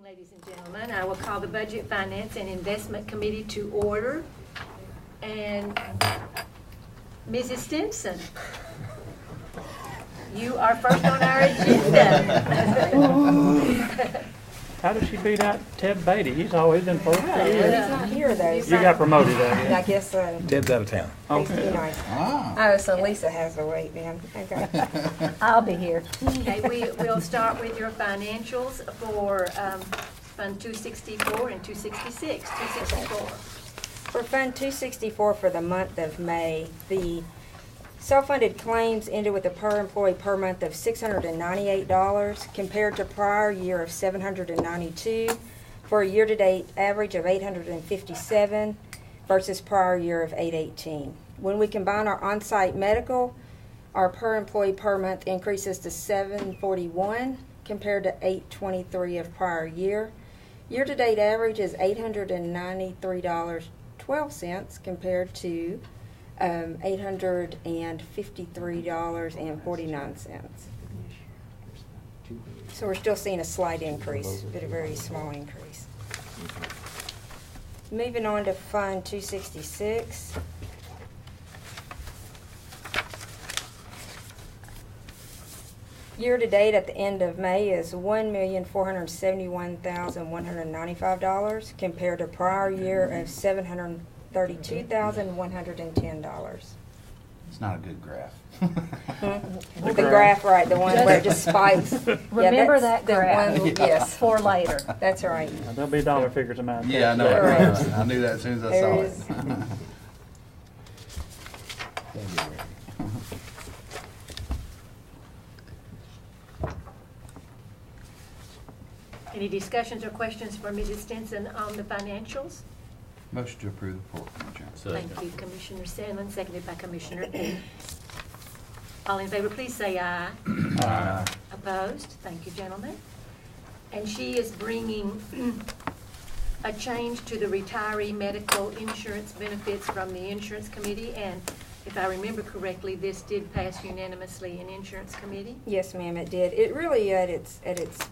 Ladies and gentlemen, I will call the Budget, Finance, and Investment Committee to order. And Mrs. Stimson, you are first on our agenda. How does she beat out Ted Beatty? He's always been first. He's not here though. You got promoted, though. I guess so. Ted's out of town. Okay. Oh, so Lisa has to wait then. Okay. I'll be here. Okay, we'll start with your financials for Fund 264 and 266. 264. For Fund 264 for the month of May, the self-funded claims ended with a per employee per month of $698 compared to prior year of $792 for a year-to-date average of $857 versus prior year of $818. When we combine our on-site medical, our per employee per month increases to $741 compared to $823 of prior year. Year-to-date average is $893.12 compared to $853.49. So we're still seeing a slight increase, but a very small increase. Moving on to Fund 266. Year-to-date at the end of May is $1,471,195 compared to prior year of $732,110. It's not a good graph. The graph, right, the one where it just spikes. Remember that's that the graph. one- Yes, For later. that's right. There'll be dollar figures in my Yeah, I know. Correct. I knew that as soon as I There saw is. it. Any discussions or questions for Mrs. Stinson on the financials? Motion to approve the report, Madam Chair. Thank you, Commissioner Sandlin, seconded by Commissioner Lee. All in favor, please say aye. Aye. Opposed? Thank you, gentlemen. And she is bringing a change to the retiree medical insurance benefits from the Insurance Committee, and if I remember correctly, this did pass unanimously in Insurance Committee. Yes, ma'am, it did. It really, at its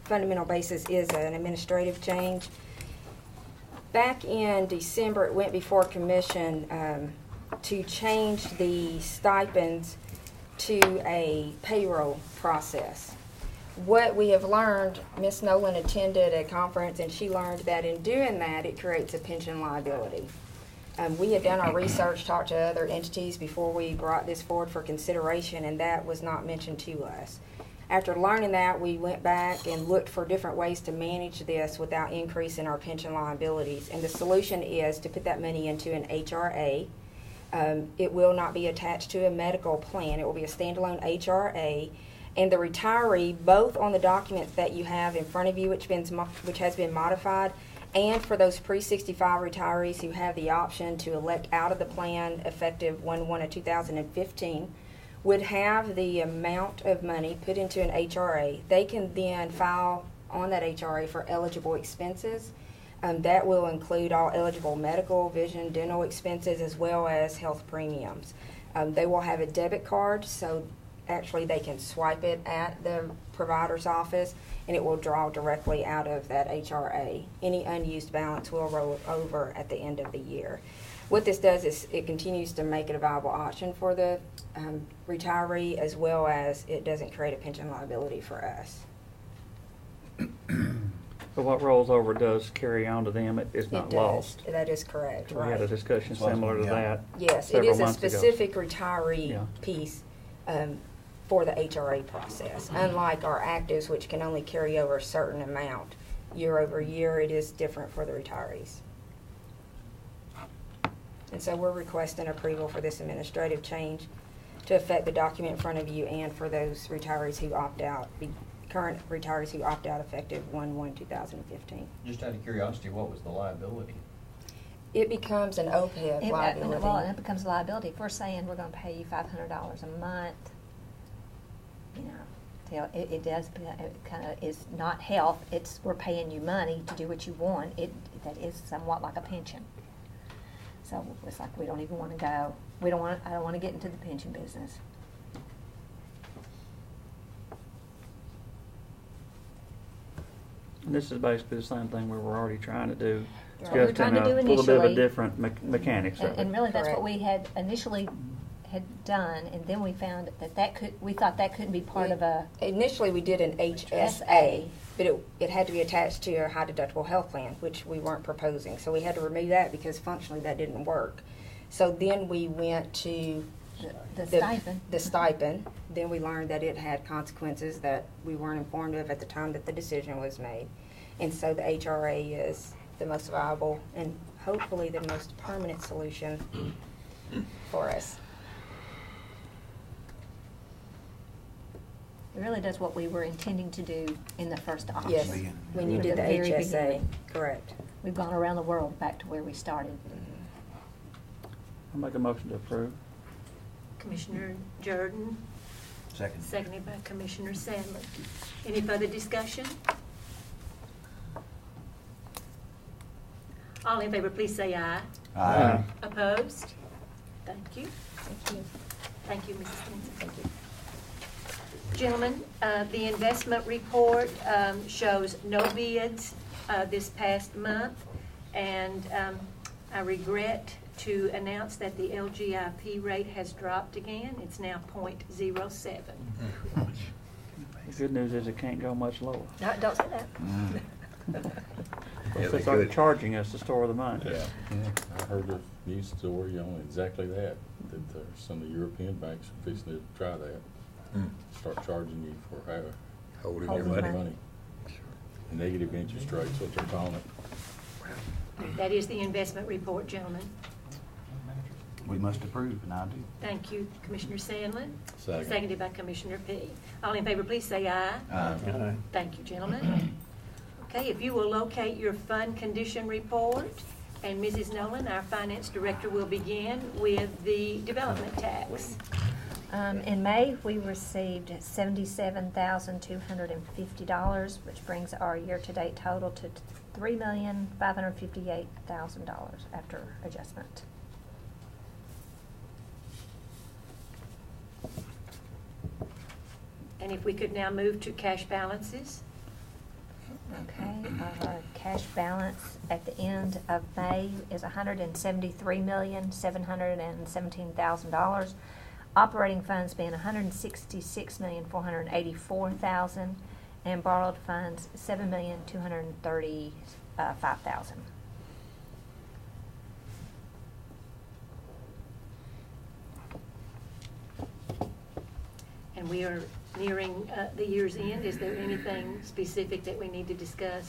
fundamental basis, is an administrative change. Back in December, it went before commission to change the stipends to a payroll process. What we have learned, Ms. Nolan attended a conference and she learned that in doing that, it creates a pension liability. We had done our research, talked to other entities before we brought this forward for consideration, and that was not mentioned to us. After learning that, we went back and looked for different ways to manage this without increasing our pension liabilities. And the solution is to put that money into an HRA. It will not be attached to a medical plan. It will be a standalone HRA. And the retiree, both on the documents that you have in front of you, which has been modified, and for those pre-65 retirees who have the option to elect out of the plan effective 1/1/2015, would have the amount of money put into an HRA. They can then file on that HRA for eligible expenses. That will include all eligible medical, vision, dental expenses, as well as health premiums. They will have a debit card, so actually they can swipe it at the provider's office and it will draw directly out of that HRA. Any unused balance will roll over at the end of the year. What this does is it continues to make it a viable option for the retiree, as well as it doesn't create a pension liability for us. But what rolls over does carry on to them. It's not It does. lost. That is correct, We had a right. discussion similar to that. Yes, it several is a months ago. specific retiree Yeah. piece for the HRA process. Unlike our actives, which can only carry over a certain amount year over year, it is different for the retirees. And so we're requesting approval for this administrative change to affect the document in front of you and for those retirees who opt out, the current retirees who opt out effective 1/1/2015. Just out of curiosity, what was the liability? It becomes an OPEB liability. Well, it becomes a liability. If we're saying we're going to pay you $500 a month, you know, it does kind of is not health. It's we're paying you money to do what you want. That is somewhat like a pension. So it's like we don't even want to go. I don't want to get into the pension business. this is basically the same thing we were already trying to do. Right. We were Just trying in to do a little bit of a initially. different mechanics of And it. really, that's what Correct. we had initially had done, and then we found we thought that couldn't be part of a, Initially, we did an HSA, but it had to be attached to a high deductible health plan, which we weren't proposing. So we had to remove that because functionally that didn't work. So then we went to the stipend. the stipend. Then we learned that it had consequences that we weren't informed of at the time that the decision was made. And so the HRA is the most viable and hopefully the most permanent solution for us. It really does what we were intending to do in the first option. Yes, Beginning. when you At did the the very HSA, beginning. correct. We've gone around the world back to where we started. I'll make a motion to approve. Commissioner Jordan, Second. seconded by Commissioner Sandler. Any further discussion? All in favor, please say aye. Aye. Opposed? Thank you. Thank you. Thank you, Mrs. Stinson. Thank you. Gentlemen, the investment report shows no bids this past month, and I regret to announce that the LGIP rate has dropped again. It's now .07. The good news is it can't go much lower. No, don't say that. They start charging us to store the money. Yeah, I heard a news story on exactly that there's some of the European banks are fixing to try that. Start charging you for Holding Holding your money. money. negative interest rates, what they're calling it. That is the investment report, gentlemen. We must approve, and I do. Thank you, Commissioner Sandlin. Second. Seconded by Commissioner P. All in favor, please say aye. Aye. Thank you, gentlemen. Okay, if you will locate your fund condition report, and Mrs. Nolan, our finance director, will begin with the development tax. In May, we received $77,250, which brings our year-to-date total to $3,558,000 after adjustment. And if we could now move to cash balances. Okay, our cash balance at the end of May is $173,717,000. Operating funds being $166,484,000, and borrowed funds $7,235,000. And we are nearing the year's end. Is there anything specific that we need to discuss?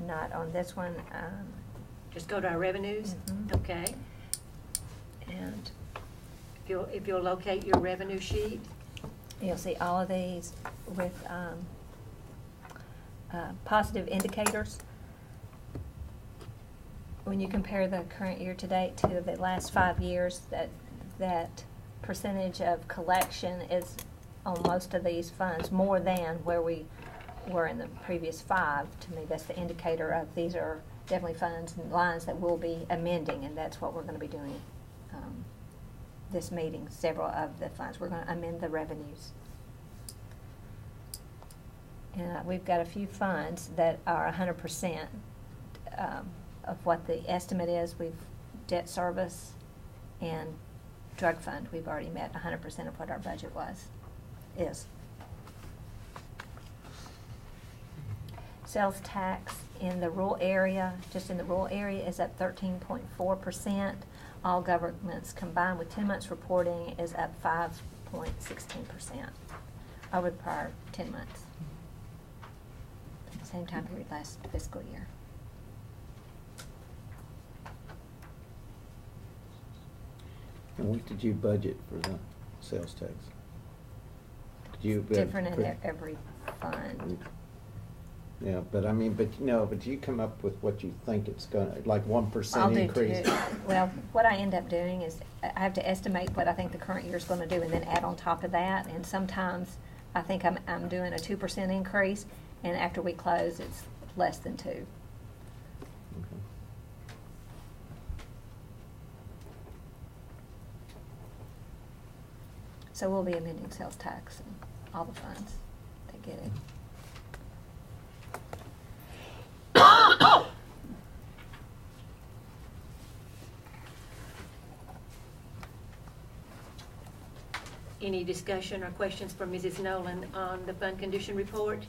Not on this one. Just go to our revenues? Mhm. Okay. And if you'll locate your revenue sheet. You'll see all of these with positive indicators. When you compare the current year to date to the last 5 years, that percentage of collection is on most of these funds more than where we were in the previous 5. To me, that's the indicator of these are definitely funds and lines that we'll be amending, and that's what we're going to be doing this meeting. Several of the funds, we're going to amend the revenues. And we've got a few funds that are 100% of what the estimate is. We've debt service and drug fund. We've already met 100% of what our budget is. Sales tax in the rural area, just in the rural area, is up 13.4%. All governments combined with 10 months reporting is up 5.16% over the prior 10 months. Same time period last fiscal year. And what did you budget for the sales tax? Did you Different in every fund. Yeah, but I mean, but you come up with what you think it's gonna, like 1% I'll do increase. two. Well, what I end up doing is I have to estimate what I think the current year is going to do, and then add on top of that. And sometimes I think I'm doing a 2% increase, and after we close, it's less than 2. Okay. So we'll be amending sales tax and all the funds that get it. Any discussion or questions for Mrs. Nolan on the fund condition report?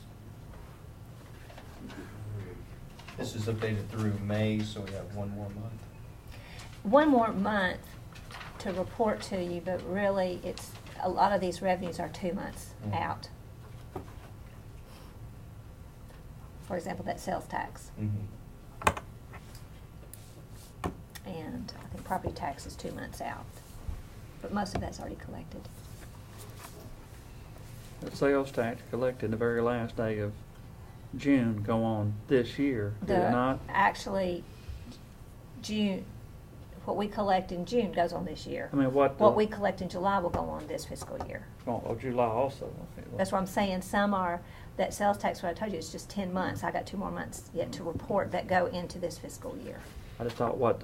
This is updated through May, so we have one more month. One more month to report to you, but really, it's, a lot of these revenues are 2 months Mhm. out. For example, that sales tax. Mm-hmm. And I think property tax is 2 months out. But most of that's already collected. The sales tax collected the very last day of June go on this year, did it not? Actually, June, what we collect in June goes on this year. I mean, what? What we collect in July will go on this fiscal year. Oh, July also. Okay, well, That's what I'm saying. Some are, that sales tax, what I told you, is just 10 months. I got 2 more months yet to report that go into this fiscal year. I just thought what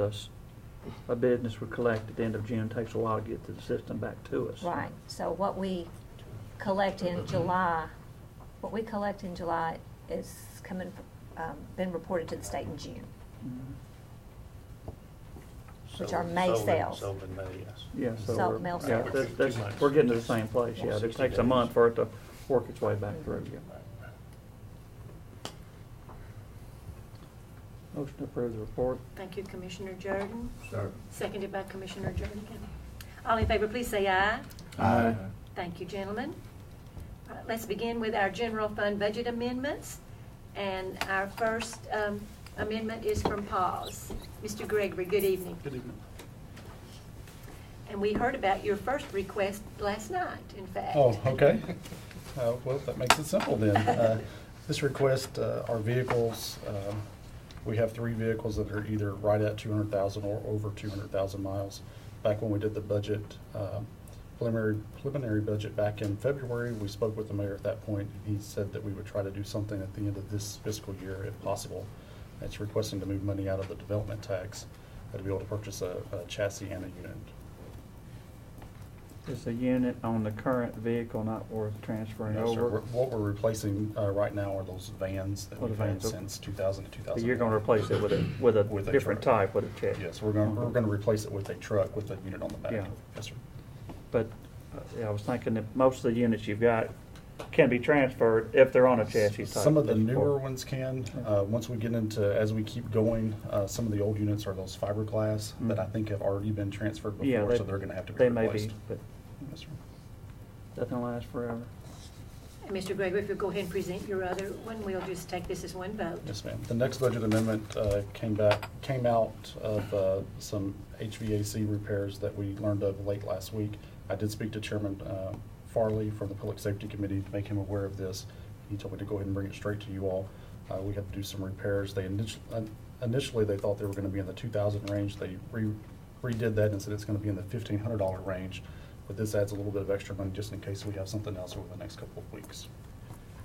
a business would collect at the end of June takes a while to get the system back to us. Right. So what we collect in July, is coming, been reported to the state in June, Mhm. which are May sales. Sold in May, yes. Yeah, so So we're, mail yeah, sales. that's, 2 months. we're getting to the same place, yeah. It 60 takes a days. month for it to work its way back through, yeah. Motion to approve the report. Thank you, Commissioner Jordan. Sir. Seconded by Commissioner Jernigan. All in favor, please say aye. Aye. Thank you, gentlemen. All right, let's begin with our general fund budget amendments. And our first amendment is from PAWS. Mr. Gregory, good evening. Good evening. And we heard about your first request last night, in fact. Oh, okay. Well, that makes it simple then. This request, our vehicles, we have 3 vehicles that are either right at 200,000 or over 200,000 miles. Back when we did the budget, preliminary budget back in February, we spoke with the mayor at that point. He said that we would try to do something at the end of this fiscal year if possible. That's requesting to move money out of the development tax to be able to purchase a chassis and a unit. Is the unit on the current vehicle not worth transferring No, sir. over? What we're replacing right now are those vans that Oh, the we've had vans, okay. since 2000 to 2000. So you're gonna replace it with a With a different truck. type, with a chassis? Yes, we're gonna replace it with a truck with a unit on the back. Yeah. Yes, sir. But, yeah, I was thinking that most of the units you've got can be transferred if they're on a chassis type. Some of the That's newer for- ones can. Once we get into, as we keep going, some of the old units are those fiberglass that I think have already been transferred Yeah, before, they- so they're gonna have to be They replaced. may be, but Yes, sir. doesn't last forever. And Mr. Gregory, if you'll go ahead and present your other one, we'll just take this as one vote. Yes, ma'am. The next budget amendment came out of some HVAC repairs that we learned of late last week. I did speak to Chairman Farley from the Public Safety Committee to make him aware of this. He told me to go ahead and bring it straight to you all. We had to do some repairs. They initially they thought they were going to be in the 2,000 range. They redid that and said it's going to be in the $1,500 range. But this adds a little bit of extra money just in case we have something else over the next couple of weeks.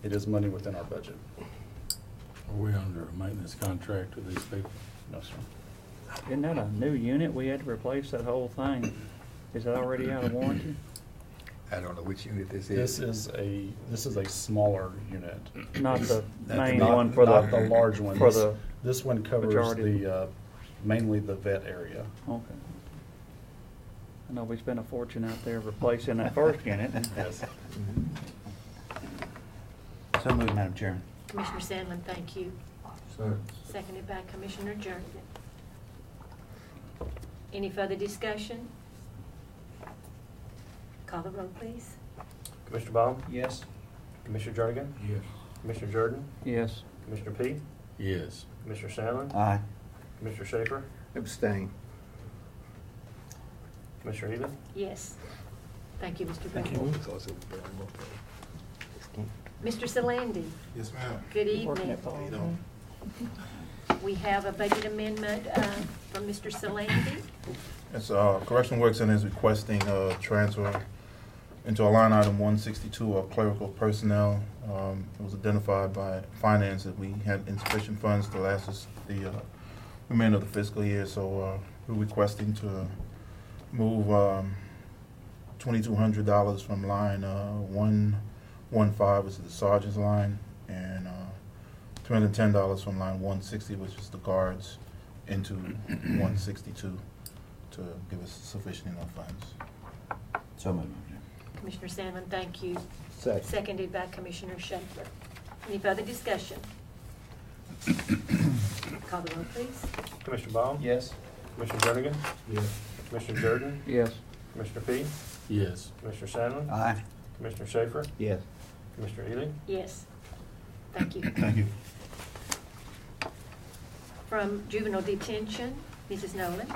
It is money within our budget. Are we under a maintenance contract with these people? No, sir. Isn't that a new unit? We had to replace that whole thing. Is it already out of warranty? I don't know which unit this is. This is a smaller unit. Not the Not main Not- one for not the. the large one. For This- the, This one covers majority. the, mainly the vet area. okay. I know we spent a fortune out there replacing that first unit. Yes. So moved, Madam Chairman. Commissioner Sandlin, thank you. Sir. Seconded by Commissioner Jernigan. Any further discussion? Call the roll, please. Commissioner Baum? Yes. Commissioner Jernigan? Yes. Commissioner Jordan? Yes. Commissioner Peete? Yes. Commissioner Sandlin? Aye. Commissioner Schaefer? Abstain. Commissioner Eden? Yes. Thank you, Mr. Thank Brown. Mr. Solandi, Yes, ma'am. good Working evening. at Paul's. You know, We have a budget amendment from Mr. Solandi. It's, Correction Works and is requesting transfer into a line item 162 of clerical personnel. It was identified by finance that we had insufficient funds to last us the remainder of the fiscal year, so we're requesting to move $2,200 from line 115, which is the sergeant's line, and $210 from line 160, which is the guards, into 162 to give us sufficient enough funds. So moved. Commissioner Sandlin, thank you. Second. Seconded by Commissioner Schaefer. Any further discussion? Call the roll, please. Commissioner Baum? Yes. Commissioner Jernigan? Yes. Commissioner Jordan? Yes. Commissioner Fee? Yes. Commissioner Sandlin? Aye. Commissioner Schaefer? Yes. Commissioner Ely? Yes. Thank you. Thank you. From juvenile detention, Mrs. Nolan.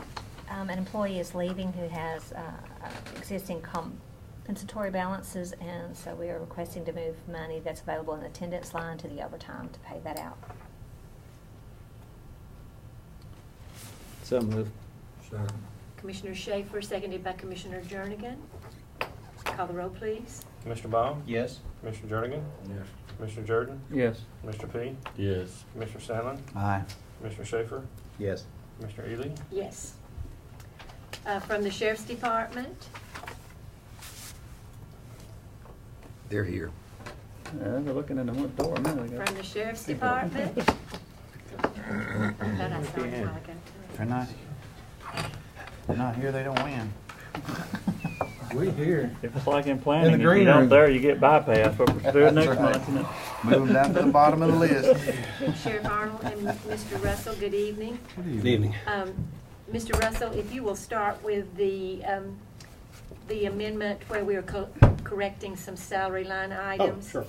An employee is leaving who has existing compensatory balances, and so we are requesting to move money that's available in the attendance line to the overtime to pay that out. So moved. Commissioner Schaefer, seconded by Commissioner Jernigan. Call the roll, please. Commissioner Baum? Yes. Commissioner Jernigan? Yes. Commissioner Jordan? Yes. Commissioner Fee? Yes. Commissioner Sandlin? Aye. Commissioner Schaefer? Yes. Commissioner Ely? Yes. From the Sheriff's Department, They're here. They're looking in the one door a minute ago. from the Sheriff's Department. Thought I saw it a while ago. They're not here, they don't win. We here. If it's like in planning, if green you don't room. there, you get bypassed, but we're doing next That's right. month, isn't it? Move them down to the bottom of the list. Sheriff Arnold and Mr. Russell, good evening. Good evening. Mr. Russell, if you will start with the amendment where we are correcting some salary line items. Oh, sure.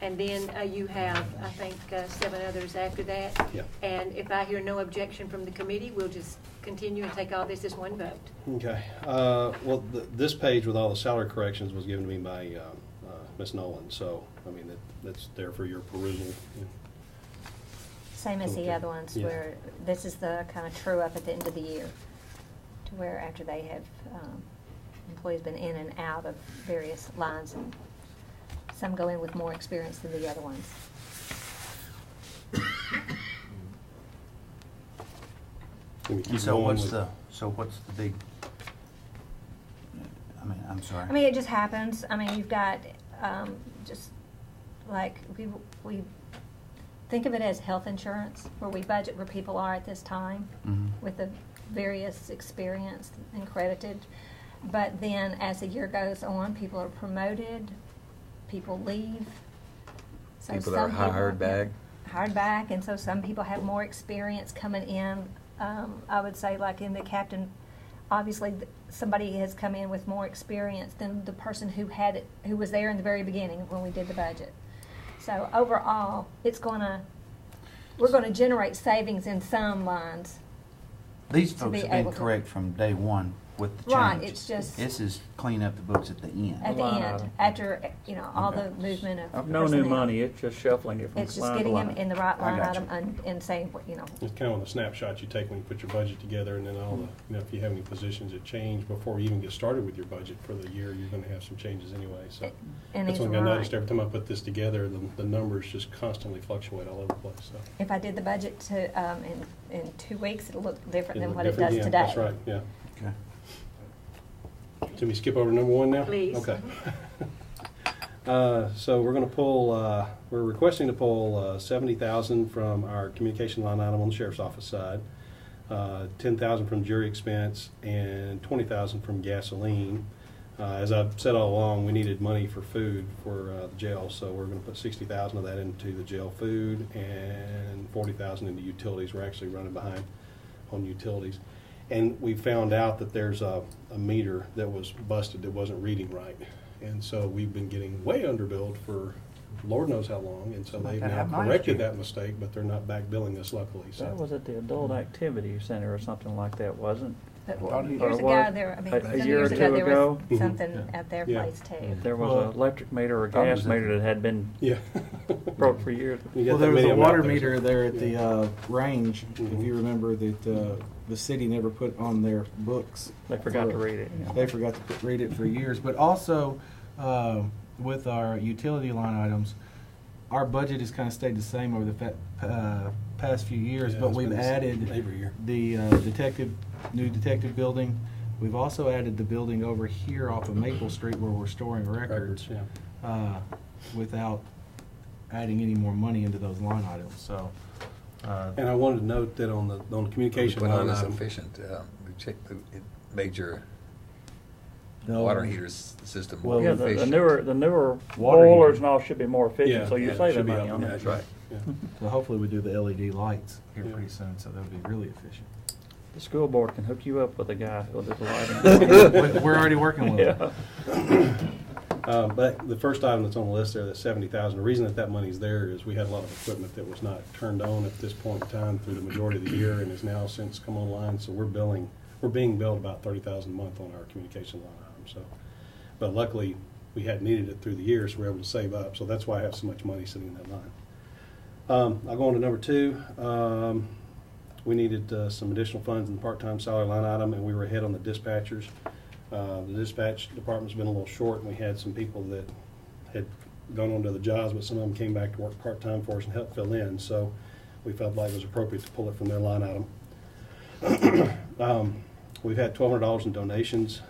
And then you have, I think, 7 others after that. Yeah. And if I hear no objection from the committee, we'll just continue and take all this as one vote. Okay. Well, this page with all the salary corrections was given to me by Ms. Nolan, so, I mean, that's there for your perusal. Same as the Okay. other ones, Yeah. where this is the kind of true up at the end of the year, to where after they have, employees been in and out of various lines, and some go in with more experience than the other ones. Can we keep So going what's with- the big, I mean, I'm sorry. I mean, it just happens. I mean, you've got, just like, we think of it as health insurance, where we budget where people are at this time Mhm. with the various experience and credited. But then as the year goes on, people are promoted, people leave. So People that some are hired people- back. Hired back, and so some people have more experience coming in. I would say like in the captain, obviously somebody has come in with more experience than the person who had it, who was there in the very beginning when we did the budget. So overall, we're gonna generate savings in some lines. These to folks be have been able to- correct from day one with the change. Right, it's just- This is clean up the books at the end. At the Line end, item. after, all the Okay. movement of No new personnel. money, it's just shuffling it from It's just line to getting them line. in the right I line got you. item and saying, It's kind of the snapshot you take when you put your budget together, and then all the, if you have any positions that change before you even get started with your budget for the year, you're gonna have some changes anyway, so. and That's he's one thing I noticed right. every time I put this together, the numbers just constantly fluctuate all over the place, so. If I did the budget in 2 weeks, it'll look different than It'll what it different, does yeah, today. That's right, yeah. Okay. Can we skip over to number 1 now? Please. Okay. So we're gonna pull, we're requesting to pull 70,000 from our communication line item on the sheriff's office side, 10,000 from jury expense, and 20,000 from gasoline. As I've said all along, we needed money for food for the jail, so we're gonna put 60,000 of that into the jail food and 40,000 into utilities. We're actually running behind on utilities. And we found out that there's a meter that was busted that wasn't reading right. And so we've been getting way underbilled for Lord knows how long, and so Like they've that now happened last corrected year. that mistake, but they're not back billing us luckily, so. That was at the Adult Activity Center or something like that, wasn't But Thought he- years Or what? ago, there, I mean, A some year years or ago, two there ago? was Mhm. something at their Yeah. place too. it? There was Well, an electric meter or a probably gas the- meter that had been Yeah. broke for years. You got Well, that there was many a of 'em out water there, so- meter there at the Yeah. range, Mhm. if you remember, that the city never put on their books. They forgot to for- read it. They forgot to read it for years. But also, with our utility line items, our budget has kind of stayed the same over the past few years, Yeah, but it's we've been the same added every year. the new detective building. We've also added the building over here off of Maple Street where we're storing records, Yeah. without adding any more money into those line items. So, And I wanted to note that on the communication But line not as item. efficient. We checked the major No. water heater system Well, more Yeah, efficient. the newer Water boilers heater. and all should be more efficient, Yeah, so you're yeah, saving should be money up, on yeah, that. That's right. Yeah. So hopefully we do the LED lights here Yeah. pretty soon, so that'll be really efficient. The school board can hook you up with a guy who does lighting. We're already working with it. Yeah. But the first item that's on the list there, the 70,000, the reason that money's there is we had a lot of equipment that was not turned on at this point in time through the majority of the year and has now since come online, so we're being billed about 30,000 a month on our communication line item, so. But luckily, we hadn't needed it through the year, so we're able to save up, so that's why I have so much money sitting in that line. I'll go on to number 2. We needed some additional funds in the part-time salary line item, and we were ahead on the dispatchers. The dispatch department's been a little short, and we had some people that had gone on to the jobs, but some of them came back to work part-time for us and helped fill in, so we felt like it was appropriate to pull it from their line item. We've had $1,200 in donations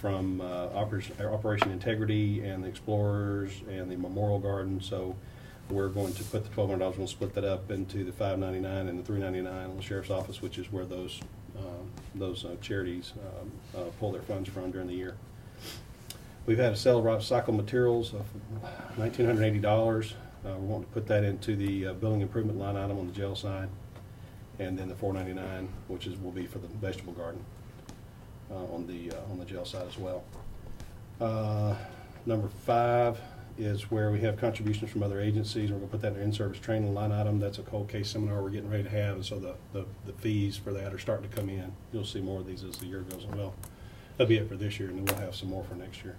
from Operation Integrity and the Explorers and the Memorial Garden, so we're going to put the $1,200, we'll split that up into the $599 and the $399 on the sheriff's office, which is where those charities pull their funds from during the year. We've had a sale of recycled materials of $1,980. We're wanting to put that into the building improvement line item on the jail side, and then the $499, which will be for the vegetable garden on the jail side as well. Number 5 is where we have contributions from other agencies. We're going to put that in our in-service training line item. That's a cold case seminar we're getting ready to have, and so the fees for that are starting to come in. You'll see more of these as the year goes on. Well, that'll be it for this year, and then we'll have some more for next year.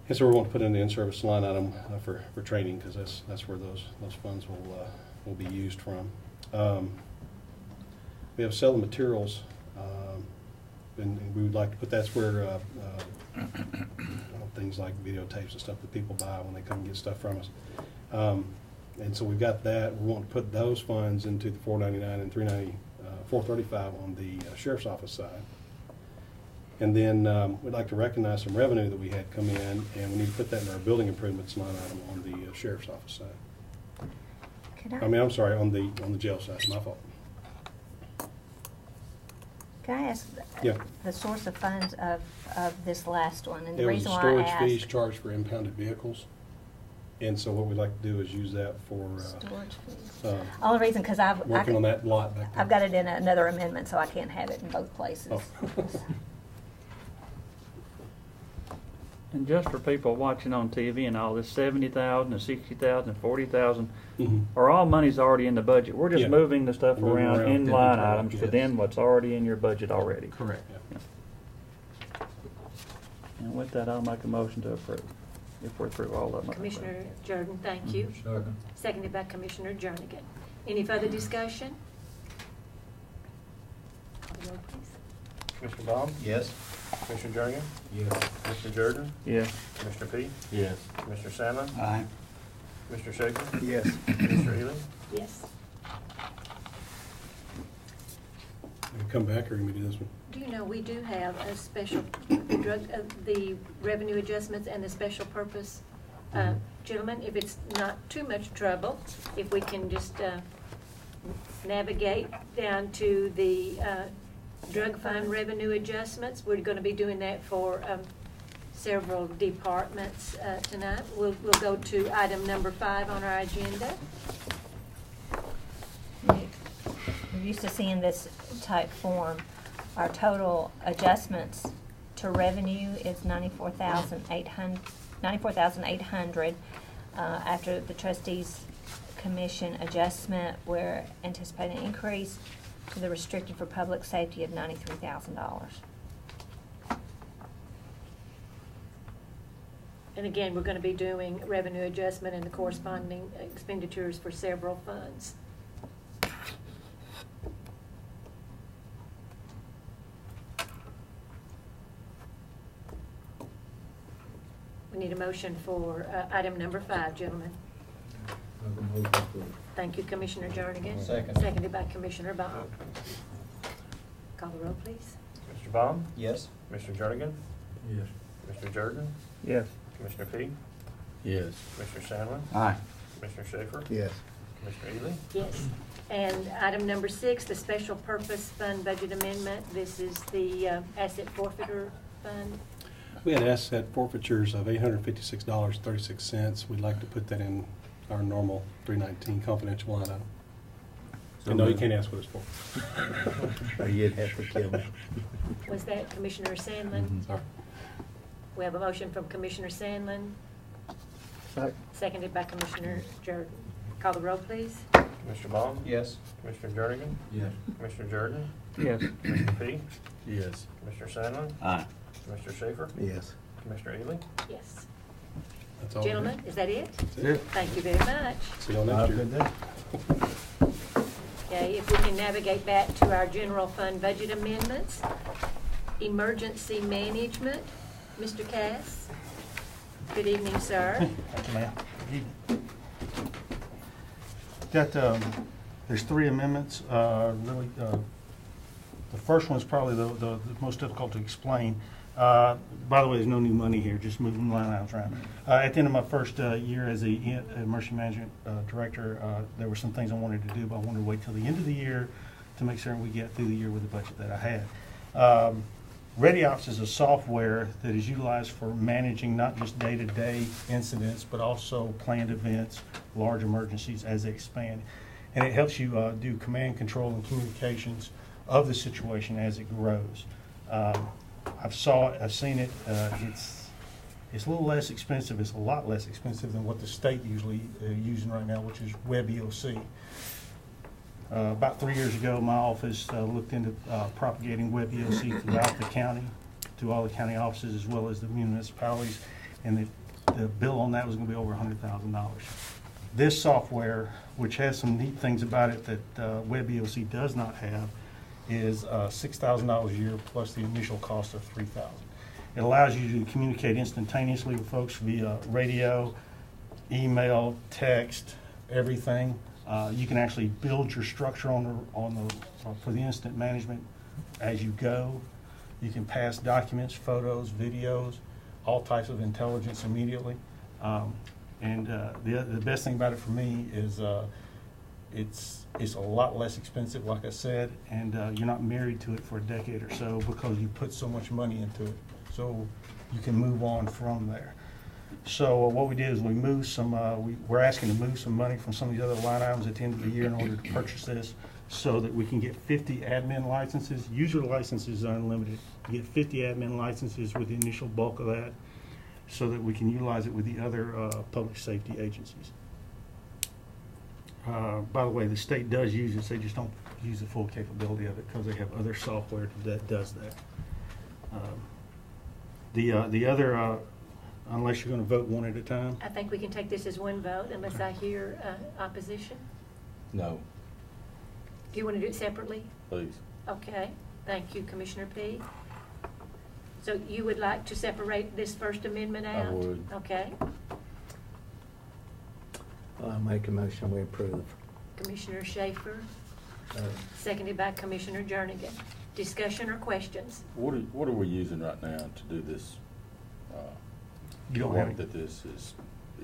And so we're going to put in the in-service line item for training, because that's where those funds will be used from. We have sell the materials, and we would like to put that's where things like videotapes and stuff that people buy when they come and get stuff from us. And so we've got that. We want to put those funds into the $499 and $435 on the sheriff's office side. And then we'd like to recognize some revenue that we had come in, and we need to put that in our building improvements line item on the sheriff's office side. I'm sorry, on the jail side. It's my fault. Can I ask Yeah. the source of funds of this last one? And the It was reason why I storage asked. fees charged for impounded vehicles. And so what we'd like to do is use that for Storage fees. uh, Only reason, because working on that lot back there. I've got it in another amendment, so I can't have it in both places. Oh. And just for people watching on TV and all this, 70,000 and 60,000 and 40,000 Mhm. are all monies already in the budget. We're just Yeah. moving the stuff Moving around around, in getting line it around, items to yes. then what's already in your budget already. Correct. Yeah. And with that, I'll make a motion to approve, if we're through all of them. Commissioner Jordan, thank you. Second. Seconded by Commissioner Jernigan. Any further discussion? Call the roll, please. Commissioner Baum? Yes. Commissioner Jernigan? Yes. Commissioner Jordan? Yes. Commissioner P? Yes. Commissioner Salmon? Aye. Commissioner Shaker? Yes. Commissioner Ely? Yes. You come back or you can do this one? Do you know, we do have a special, the revenue adjustments and the special purpose. Gentlemen, if it's not too much trouble, if we can just navigate down to the drug fund revenue adjustments. We're going to be doing that for several departments tonight. We'll go to item number 5 on our agenda. We're used to seeing this type form. Our total adjustments to revenue is $94,800. After the trustees commission adjustment, we're anticipating an increase to the restricted for public safety of $93,000. And again, we're going to be doing revenue adjustment and the corresponding expenditures for several funds. We need a motion for item number 5, gentlemen. Thank you, Commissioner Jernigan. Second. Seconded by Commissioner Baum. Call the roll, please. Commissioner Baum? Yes. Commissioner Jernigan? Yes. Commissioner Jordan? Yes. Commissioner P? Yes. Commissioner Salmon? Aye. Commissioner Shaker? Yes. Commissioner Ely? Yes. And item number 6, the special purpose fund budget amendment. This is the asset forfeiture fund. We had asset forfeitures of $856.36. We'd like to put that in our normal 319 confidential line item. And no, you can't ask what it's for. Or you'd have to kill me. Was that Commissioner Sandlin? Sorry. We have a motion from Commissioner Sandlin, seconded by Commissioner Jordan. Call the roll, please. Commissioner Ball? Yes. Commissioner Jernigan? Yes. Commissioner Jordan? Yes. Commissioner Fee? Yes. Commissioner Sandlin? Aye. Commissioner Schaefer? Yes. Commissioner Ely? Yes. That's all. Gentlemen, is that it? That's it. Thank you very much. See y'all next year. Okay, if we can navigate back to our general fund budget amendments. Emergency management, Mr. Cass. Good evening, sir. Thank you, ma'am. Got, there's 3 amendments, really, the first one's probably the most difficult to explain. By the way, there's no new money here, just moving line items around. At the end of my first year as a emergency management director, there were some things I wanted to do, but I wanted to wait till the end of the year to make certain we get through the year with the budget that I had. ReadyOps is a software that is utilized for managing not just day-to-day incidents, but also planned events, large emergencies as they expand. And it helps you do command, control, and communications of the situation as it grows. I've seen it. It's a little less expensive. It's a lot less expensive than what the state usually using right now, which is WebEOC. About 3 years ago, my office looked into propagating WebEOC throughout the county, to all the county offices as well as the municipalities, and the bill on that was going to be over $100,000. This software, which has some neat things about it that WebEOC does not have, is $6,000 a year plus the initial cost of $3,000. It allows you to communicate instantaneously with folks via radio, email, text, everything. You can actually build your structure for the incident management as you go. You can pass documents, photos, videos, all types of intelligence immediately. The best thing about it for me is it's a lot less expensive, like I said, and you're not married to it for a decade or so because you put so much money into it. So you can move on from there. So what we did is we moved some, we're asking to move some money from some of these other line items at the end of the year in order to purchase this so that we can get 50 admin licenses. User licenses are unlimited. You get 50 admin licenses with the initial bulk of that so that we can utilize it with the other public safety agencies. By the way, the state does use it, they just don't use the full capability of it because they have other software that does that. The other, unless you're going to vote one at a time. I think we can take this as one vote unless I hear opposition. No, Do you want to do it separately? please. Okay, thank you, Commissioner P. So you would like to separate this First Amendment out? I would. Okay. I make a motion, we approve. Commissioner Schaefer, seconded by Commissioner Jernigan. Discussion or questions? What are we using right now to do this, You don't work have, that this is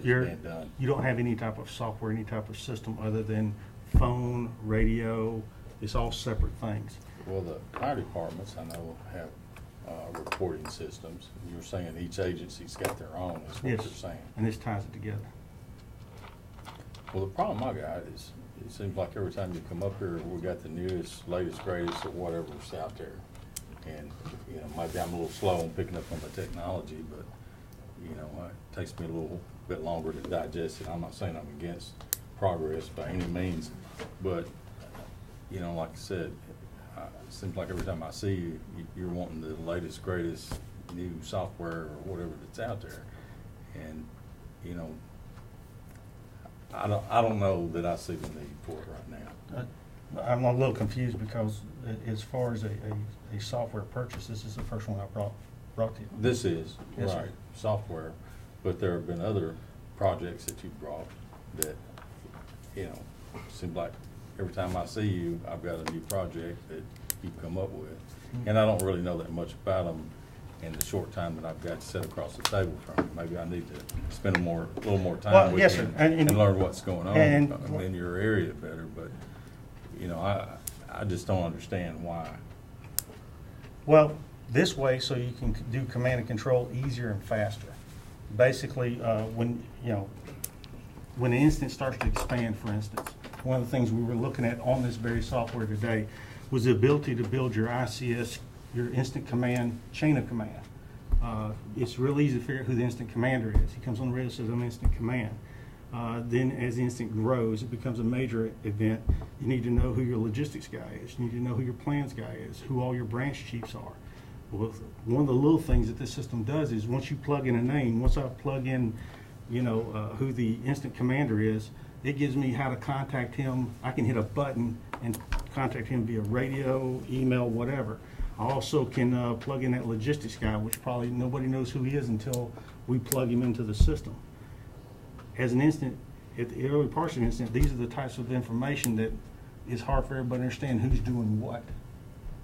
you're, being done? you don't have any type of software, any type of system other than phone, radio. It's all separate things. Well, the fire departments, I know, have reporting systems. You're saying each agency's got their own, is what Yes, you're saying. and this ties it together. Well, the problem I got is, it seems like every time you come up here, we got the newest, latest, greatest, or whatever's out there. And, you know, maybe I'm a little slow on picking up on the technology, but, you know, it takes me a little bit longer to digest it. I'm not saying I'm against progress by any means, but, you know, like I said, it seems like every time I see you, you're wanting the latest, greatest new software or whatever that's out there. And, you know, I don't know that I see the need for it right now. I'm a little confused because as far as a software purchase, this is the first one I brought to you. This is, Yes, sir. right, software, but there have been other projects that you brought that, you know, seem like every time I see you, I've got a new project that you come up with. Mm-hmm. And I don't really know that much about them in the short time that I've got to sit across the table from you. Maybe I need to spend a little more time Well, with yes, you sir. and learn what's going on and- in your area better, but, you know, I just don't understand why. Well, this way so you can do command and control easier and faster. Basically, when an instance starts to expand, for instance, one of the things we were looking at on this very software today was the ability to build your ICS, your instant command chain of command. It's real easy to figure out who the instant commander is. He comes on the radio and says, I'm instant command. Then as the instant grows, it becomes a major event. You need to know who your logistics guy is. You need to know who your plans guy is, who all your branch chiefs are. Well, one of the little things that this system does is once you plug in a name, once I plug in, who the instant commander is, it gives me how to contact him. I can hit a button and contact him via radio, email, whatever. I also can plug in that logistics guy, which probably nobody knows who he is until we plug him into the system. As an instant, at the early parts of the instant, these are the types of information that is hard for everybody to understand who's doing what.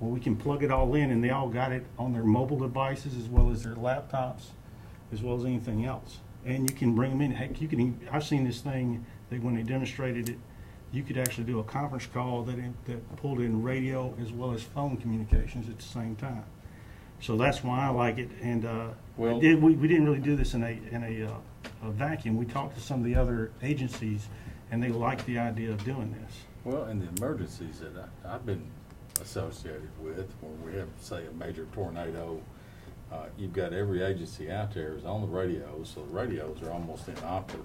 Well, we can plug it all in, and they all got it on their mobile devices as well as their laptops, as well as anything else. And you can bring them in. Heck, you can. I've seen this thing that when they demonstrated it, you could actually do a conference call that pulled in radio as well as phone communications at the same time. So that's why I like it. And we didn't really do this in a vacuum. We talked to some of the other agencies, and they liked the idea of doing this. Well, in the emergencies that I've been associated with, when we have, say, a major tornado, you've got every agency out there is on the radios, so the radios are almost inoperative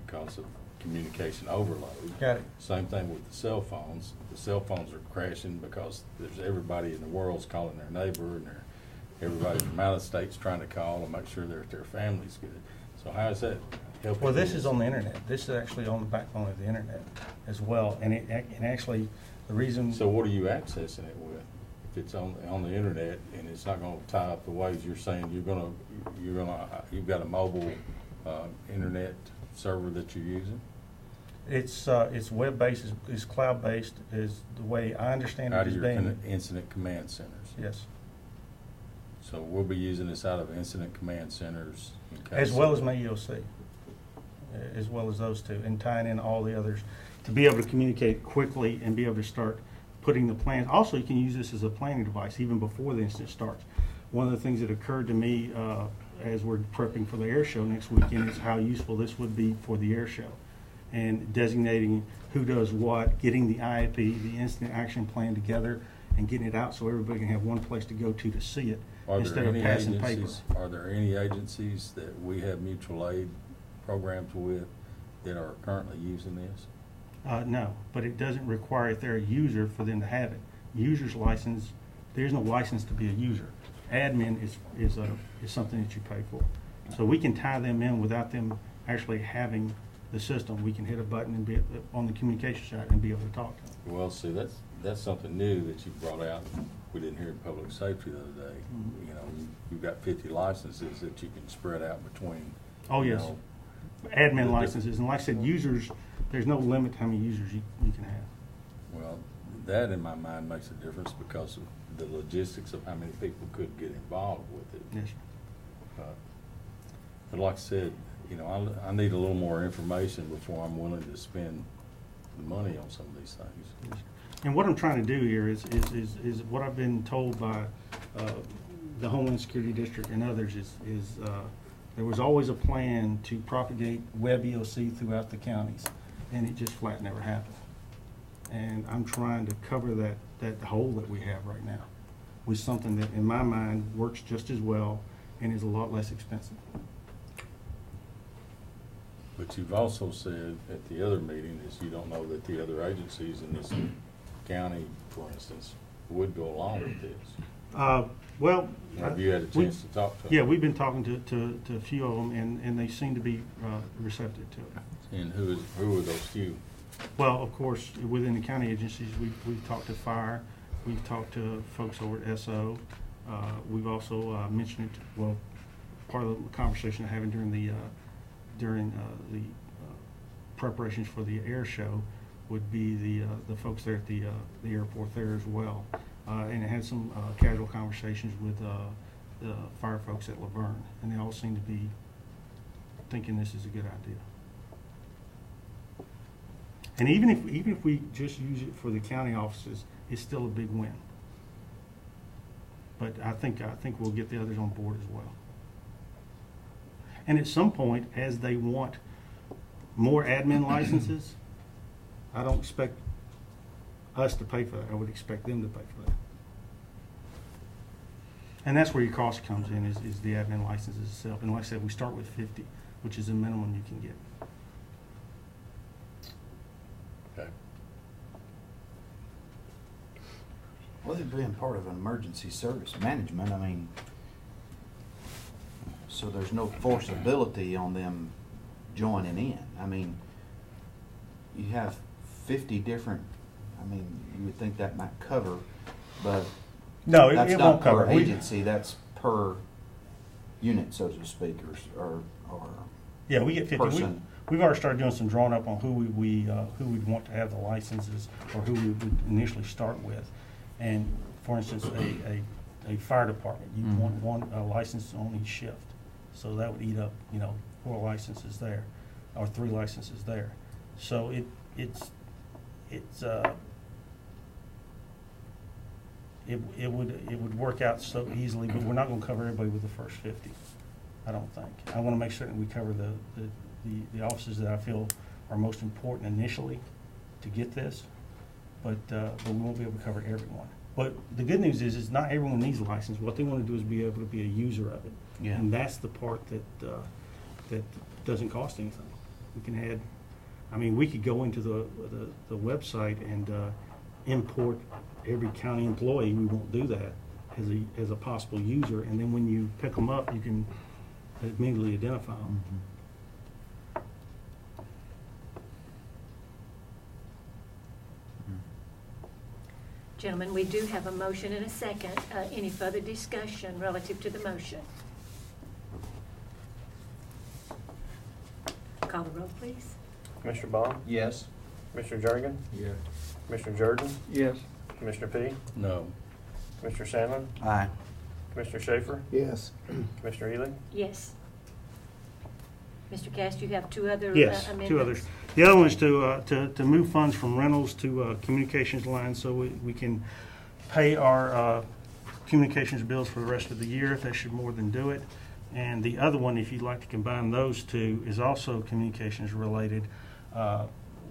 because of communication overload. Got it. Same thing with the cell phones. The cell phones are crashing because there's everybody in the world's calling their neighbor, and everybody from out of state's trying to call and make sure their family's good. So how is that helping? Well, this is on the internet. This is actually on the backbone of the internet as well. And actually, the reason. So what are you accessing it with? If it's on the internet and it's not going to tie up the ways you're saying you've got a mobile internet server that you're using? It's web-based, it's cloud-based, is the way I understand Out it of is your being. incident command centers? Yes. So we'll be using this out of incident command centers in case. As well as my EOC, as well as those two, and tying in all the others to be able to communicate quickly and be able to start putting the plans. Also, you can use this as a planning device even before the incident starts. One of the things that occurred to me as we're prepping for the air show next weekend is how useful this would be for the air show, and designating who does what, getting the IAP, the incident action plan together, and getting it out so everybody can have one place to go to see it instead of passing paper. Are there any agencies that we have mutual aid programs with that are currently using this? No, but it doesn't require if they're a user for them to have it. User's license, there's no license to be a user. Admin is something that you pay for. So we can tie them in without them actually having the system. We can hit a button and be on the communication side and be able to talk to them. Well, see, that's something new that you brought out. We didn't hear in public safety the other day. Mm-hmm. You know, you've got 50 licenses that you can spread out between. Oh, yes. know, Admin licenses, and like I said, users, there's no limit to how many users you can have. Well, that in my mind makes a difference because of the logistics of how many people could get involved with it. Yes, sir. But like I said, you know, I need a little more information before I'm willing to spend the money on some of these things. Yes, sir. And what I'm trying to do here is what I've been told by the Homeland Security District and others is there was always a plan to propagate web EOC throughout the counties, and it just flat never happened. And I'm trying to cover that hole that we have right now with something that, in my mind, works just as well and is a lot less expensive. But you've also said at the other meeting is you don't know that the other agencies in this county, for instance, would go along with this. Well, have you had a chance to talk to them? Yeah, we've been talking to a few of them, and they seem to be receptive to it. And who are those few? Well, of course, within the county agencies, we've talked to fire, we've talked to folks over at SO. We've also mentioned it. Well, part of the conversation I'm having during the preparations for the air show would be the folks there at the airport there as well. And I had some casual conversations with the fire folks at Laverne, and they all seem to be thinking this is a good idea. And even if we just use it for the county offices, it's still a big win. But I think we'll get the others on board as well. And at some point, as they want more admin licenses, I don't expect us to pay for that. I would expect them to pay for that. And that's where your cost comes in, is the admin licenses itself. And like I said, we start with 50, which is the minimum you can get. Okay. Well, it being part of an emergency service management, I mean, so there's no forceability on them joining in. I mean, you have 50 different, I mean, you would think that might cover, but No, that's it not won't cover. per agency, that's per unit, so to speak, or Yeah, we get 50. person. We've already started doing some drawing up on who we'd want to have the licenses, or who we would initially start with. And for instance, a fire department, you want one license on each shift. So that would eat up, 4 licenses there, or 3 licenses there. So it would work out so easily, but we're not going to cover everybody with the first 50. I don't think. I want to make certain we cover the offices that I feel are most important initially to get this, but we won't be able to cover everyone. But the good news is not everyone needs a license. What they want to do is be able to be a user of it. Yeah. And that's the part that doesn't cost anything. We can add, I mean, we could go into the website and import every county employee. We won't do that as a possible user. And then when you pick them up, you can immediately identify them. Gentlemen, we do have a motion and a second. Any further discussion relative to the motion? Call the roll, please. Commissioner Bond? Yes. Commissioner Jernigan? Yes. Commissioner Jordan? Yes. Commissioner P? No. Commissioner Sandlin? Aye. Commissioner Schaefer? Yes. Commissioner Ely? Yes. Mr. Cast, you have 2 other Yes, amendments? 2 others. The other one is to move funds from rentals to communications lines so we can pay our communications bills for the rest of the year. That should more than do it. And the other one, if you'd like to combine those 2, is also communications related.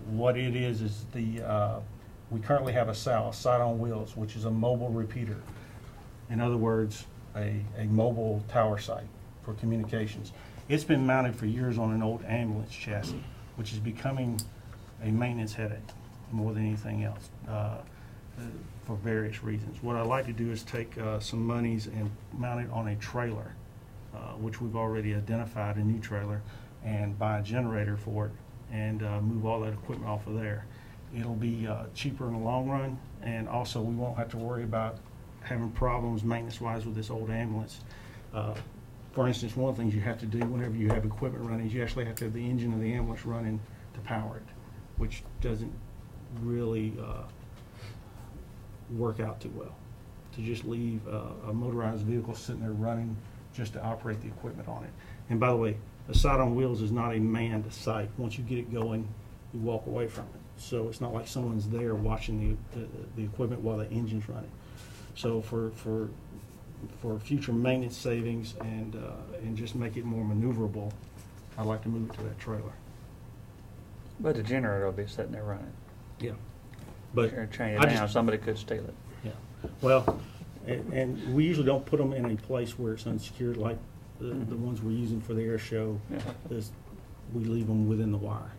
What it is we currently have a SAL, Site on Wheels, which is a mobile repeater. In other words, a mobile tower site for communications. It's been mounted for years on an old ambulance chassis, which is becoming a maintenance headache more than anything else for various reasons. What I'd like to do is take some monies and mount it on a trailer, which we've already identified, a new trailer, and buy a generator for it and move all that equipment off of there. It'll be cheaper in the long run, and also we won't have to worry about having problems maintenance-wise with this old ambulance. For instance, one of the things you have to do whenever you have equipment running is you actually have to have the engine of the ambulance running to power it, which doesn't really work out too well. To just leave a motorized vehicle sitting there running just to operate the equipment on it. And by the way, a site on wheels is not a manned site. Once you get it going, you walk away from it. So it's not like someone's there watching the equipment while the engine's running. So for future maintenance savings and just make it more maneuverable, I'd like to move it to that trailer. But the generator will be sitting there running. Yeah. But Change I it down, just- somebody could steal it. Yeah. Well, and we usually don't put them in a place where it's unsecured like the ones we're using for the air show. Yeah. We leave them within the wire.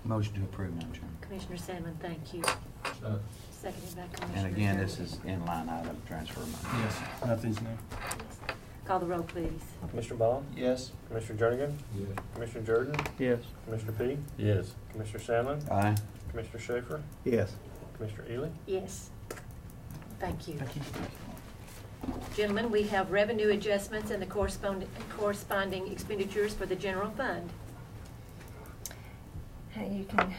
Motion to approve, Madam Chairman. Commissioner Sandlin, thank you. Seconded by Commissioner And again, Jordan. this is in line item transfer money. Yes. Nothing's new. Yes. Call the roll, please. Commissioner Bond? Yes. Commissioner Jernigan? Yes. Commissioner Jordan? Yes. Commissioner P? Yes. Commissioner Sandlin? Aye. Commissioner Schaefer? Yes. Commissioner Ely? Yes. Thank you. Thank you. Gentlemen, we have revenue adjustments and the corresponding expenditures for the general fund. You can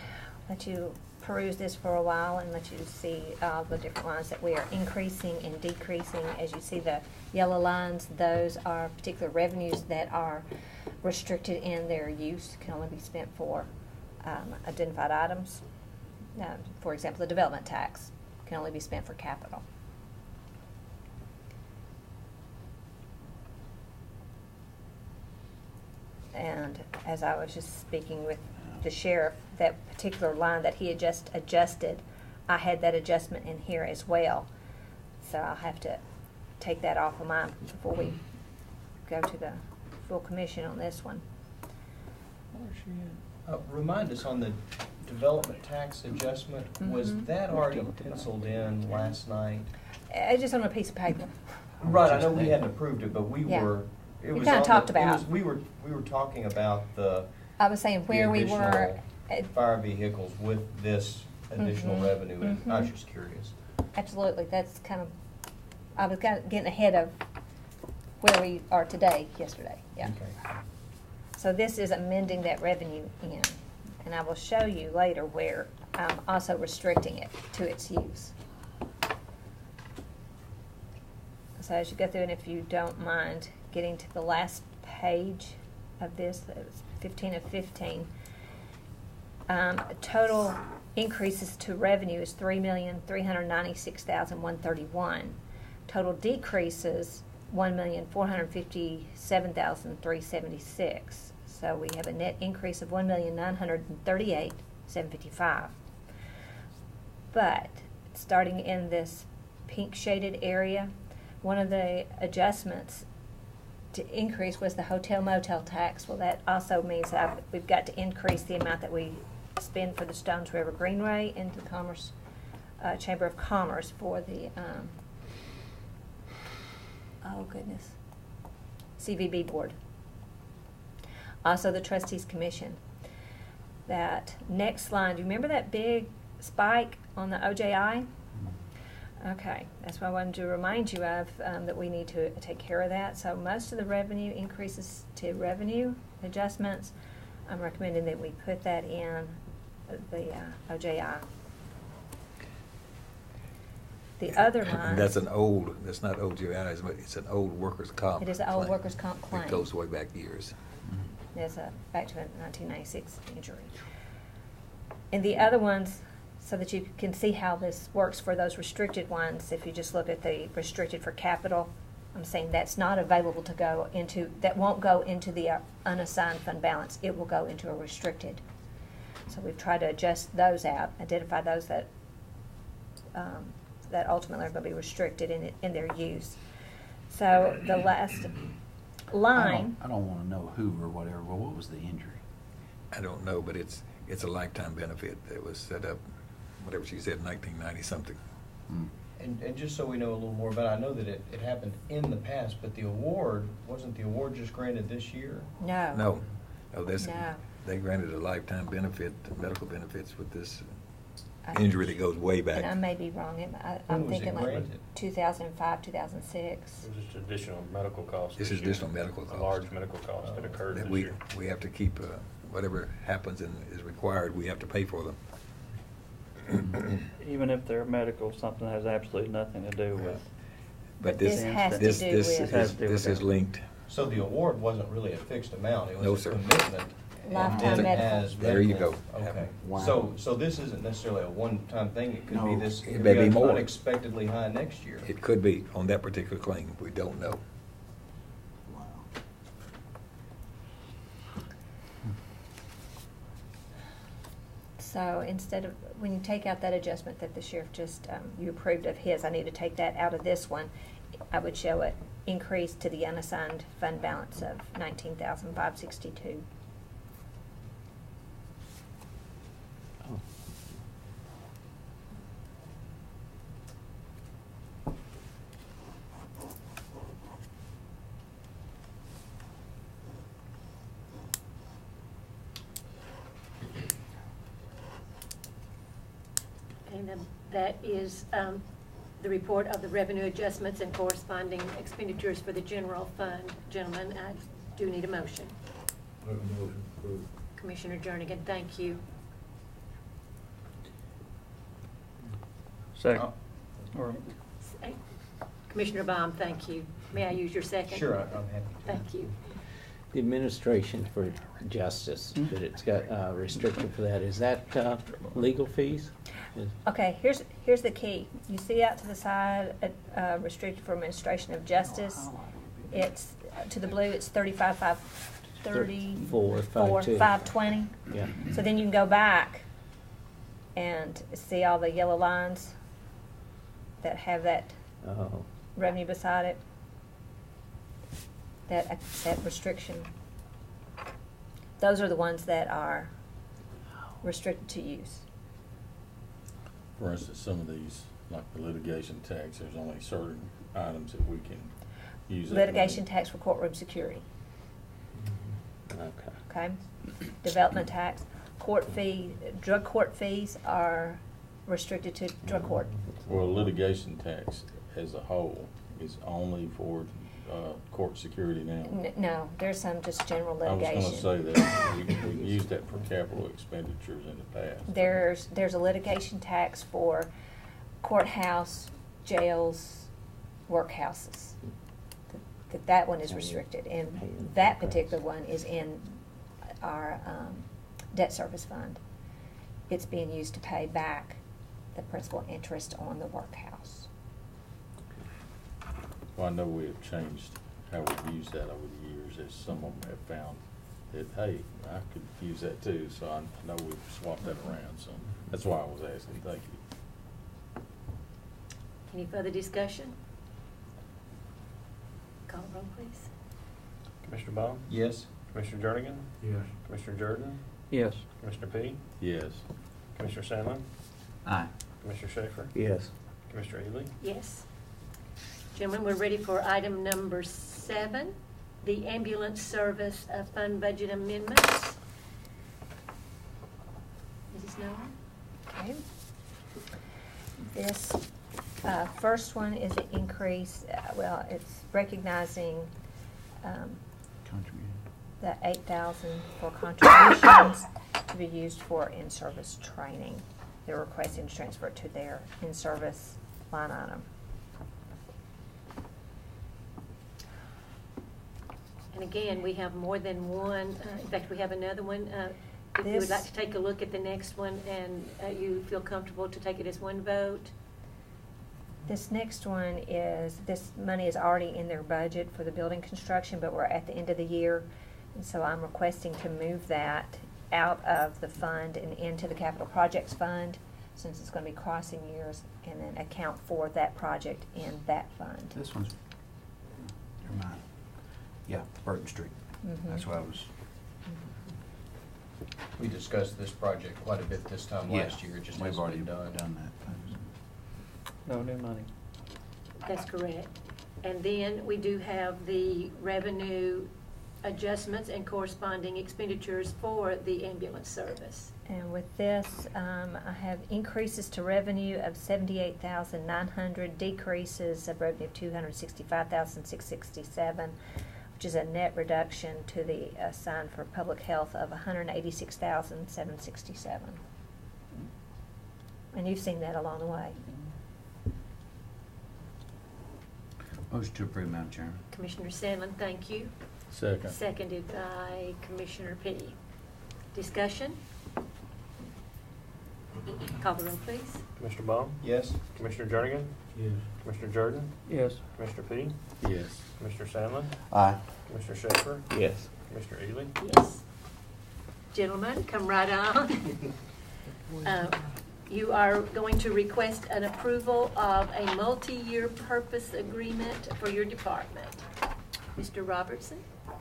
let you peruse this for a while and let you see the different lines that we are increasing and decreasing. As you see the yellow lines, those are particular revenues that are restricted in their use, can only be spent for identified items. For example, the development tax. can only be spent for capital. And as I was just speaking with the sheriff, that particular line that he had just adjusted, I had that adjustment in here as well. So I'll have to take that off of mine before we go to the full commission on this one. Remind us on the development tax adjustment, was that already penciled in last night? Just on a piece of paper. Right, I know we hadn't approved it, but we Yeah. were, it We was kinda on the- talked it about. was- We were talking about the I was saying where the we were. additional fire vehicles with this additional Mhm, revenue, and I was mhm. just curious. Absolutely, that's kind of, I was kind of getting ahead of where we are today, yesterday, yeah. Okay. So this is amending that revenue in, and I will show you later where I'm also restricting it to its use. So as you go through, and if you don't mind getting to the last page of this, that was 15 of 15, total increases to revenue is $3,396,131. Total decreases $1,457,376. So we have a net increase of $1,938,755. But starting in this pink shaded area, one of the adjustments to increase was the hotel motel tax. Well, that also means that we've got to increase the amount that we spend for the Stones River Greenway and the Commerce Chamber of Commerce for the oh goodness, CVB board. Also the Trustees Commission. That next line, do you remember that big spike on the OJI? Okay, that's what I wanted to remind you of, that we need to take care of that. So most of the revenue increases to revenue adjustments, I'm recommending that we put that in the OJI. The other line. That's an old, that's not OJI, it's an old workers' comp. It is an old claim. workers' comp claim. It goes way back years. There's a back to a 1996 injury. And the other ones, so that you can see how this works for those restricted ones, if you just look at the restricted for capital, I'm saying that's not available to go into, that won't go into the unassigned fund balance. It will go into a restricted. So we've tried to adjust those out, identify those that that ultimately are going to be restricted in their use. So the last line. I don't want to know who or whatever. Well, what was the injury? I don't know, but it's a lifetime benefit that was set up, whatever she said, 1990 something. And just so we know a little more about it, I know that it happened in the past, but the award, wasn't the award just granted this year? No. No, this, No. they granted a lifetime benefit, medical benefits with this injury that goes way back. And I may be wrong. I'm thinking like 2005, 2006. It was just additional medical costs. This is year. additional medical A costs. large medical cost that occurred That this we, year. we have to keep, whatever happens and is required, we have to pay for them. Even if they're medical, something has absolutely nothing to do with. But this has to do with. This is linked. So the award wasn't really a fixed amount, it No, was a sir. commitment. Lifetime and medical. as There you medical. go. Okay. Wow. So this isn't necessarily a one-time thing, it could be No. this, It could may be be more. unexpectedly high next year. It could be on that particular claim, we don't know. Wow. So instead of, when you take out that adjustment that the sheriff just, you approved of his, I need to take that out of this one. I would show it increase to the unassigned fund balance of $19,562. And that is the report of the revenue adjustments and corresponding expenditures for the general fund. Gentlemen, I do need a motion. Commissioner Jernigan, thank you. Second. Or, Commissioner Baum, thank you. May I use your second? Sure, I'm happy to. Thank you. The administration for justice, that it's got restricted for that, is that legal fees? Okay, here's the key. You see out to the side, restricted for administration of justice. It's, to the blue, it's 520. Yeah. So then you can go back and see all the yellow lines that have that Oh. revenue beside it. That restriction. Those are the ones that are restricted to use. For instance, some of these, like the litigation tax, there's only certain items that we can use. that Litigation money. tax for courtroom security. Okay. Okay? Development tax, court fee, drug court fees are restricted to drug court. Well, litigation tax as a whole is only for court security now. No, there's some just general I litigation. was gonna say that, we've used that for capital expenditures in the past. There's a litigation tax for courthouse, jails, workhouses. That one is restricted, and that particular one is in our debt service fund. It's being used to pay back the principal interest on the workhouse. Well, I know we have changed how we've used that over the years, as some of them have found that, hey, I could use that too, so I know we've swapped that around, so that's why I was asking, thank you. Any further discussion? Call the roll, please. Commissioner Baum? Yes. Commissioner Jernigan? Yes. Commissioner Jordan? Yes. Commissioner P? Yes. Commissioner Sandlin? Aye. Commissioner Schaefer? Yes. Commissioner Ely? Yes. Gentlemen, we're ready for item number 7, the ambulance service fund budget amendments. Mrs. Nolan? Okay. This first one is an increase, it's recognizing the $8,000 for contributions to be used for in-service training. They're requesting to transfer it to their in-service line item. And again, we have more than one, in fact, we have another one. If you would This- like to take a look at the next one and you feel comfortable to take it as one vote. This next one is, this money is already in their budget for the building construction, but we're at the end of the year. And so I'm requesting to move that out of the fund and into the capital projects fund, since it's going to be crossing years, and then account for that project in that fund. This one's, never mind. Yeah, Burton Street. Mhm. That's what I was. We discussed this project quite a bit this time last year, it just We've hasn't already been done. done that. No new money. That's correct. And then we do have the revenue adjustments and corresponding expenditures for the ambulance service. And with this, I have increases to revenue of $78,900, decreases of revenue of $265,667, which is a net reduction to the assigned for public health of $186,767. And you've seen that along the way. Motion to approve, Madam Chairman. Commissioner Sandlin, thank you. Second. Seconded by Commissioner P. Discussion? Call the roll, please. Commissioner Baum? Yes. Commissioner Jernigan? Yes. Commissioner Jordan? Yes. Commissioner P? Yes. Commissioner Sandlin? Aye. Commissioner Schaefer? Yes. Commissioner Ely? Yes. Gentlemen, come right on. You are going to request an approval of a multi-year purpose agreement for your department. Mr. Robertson?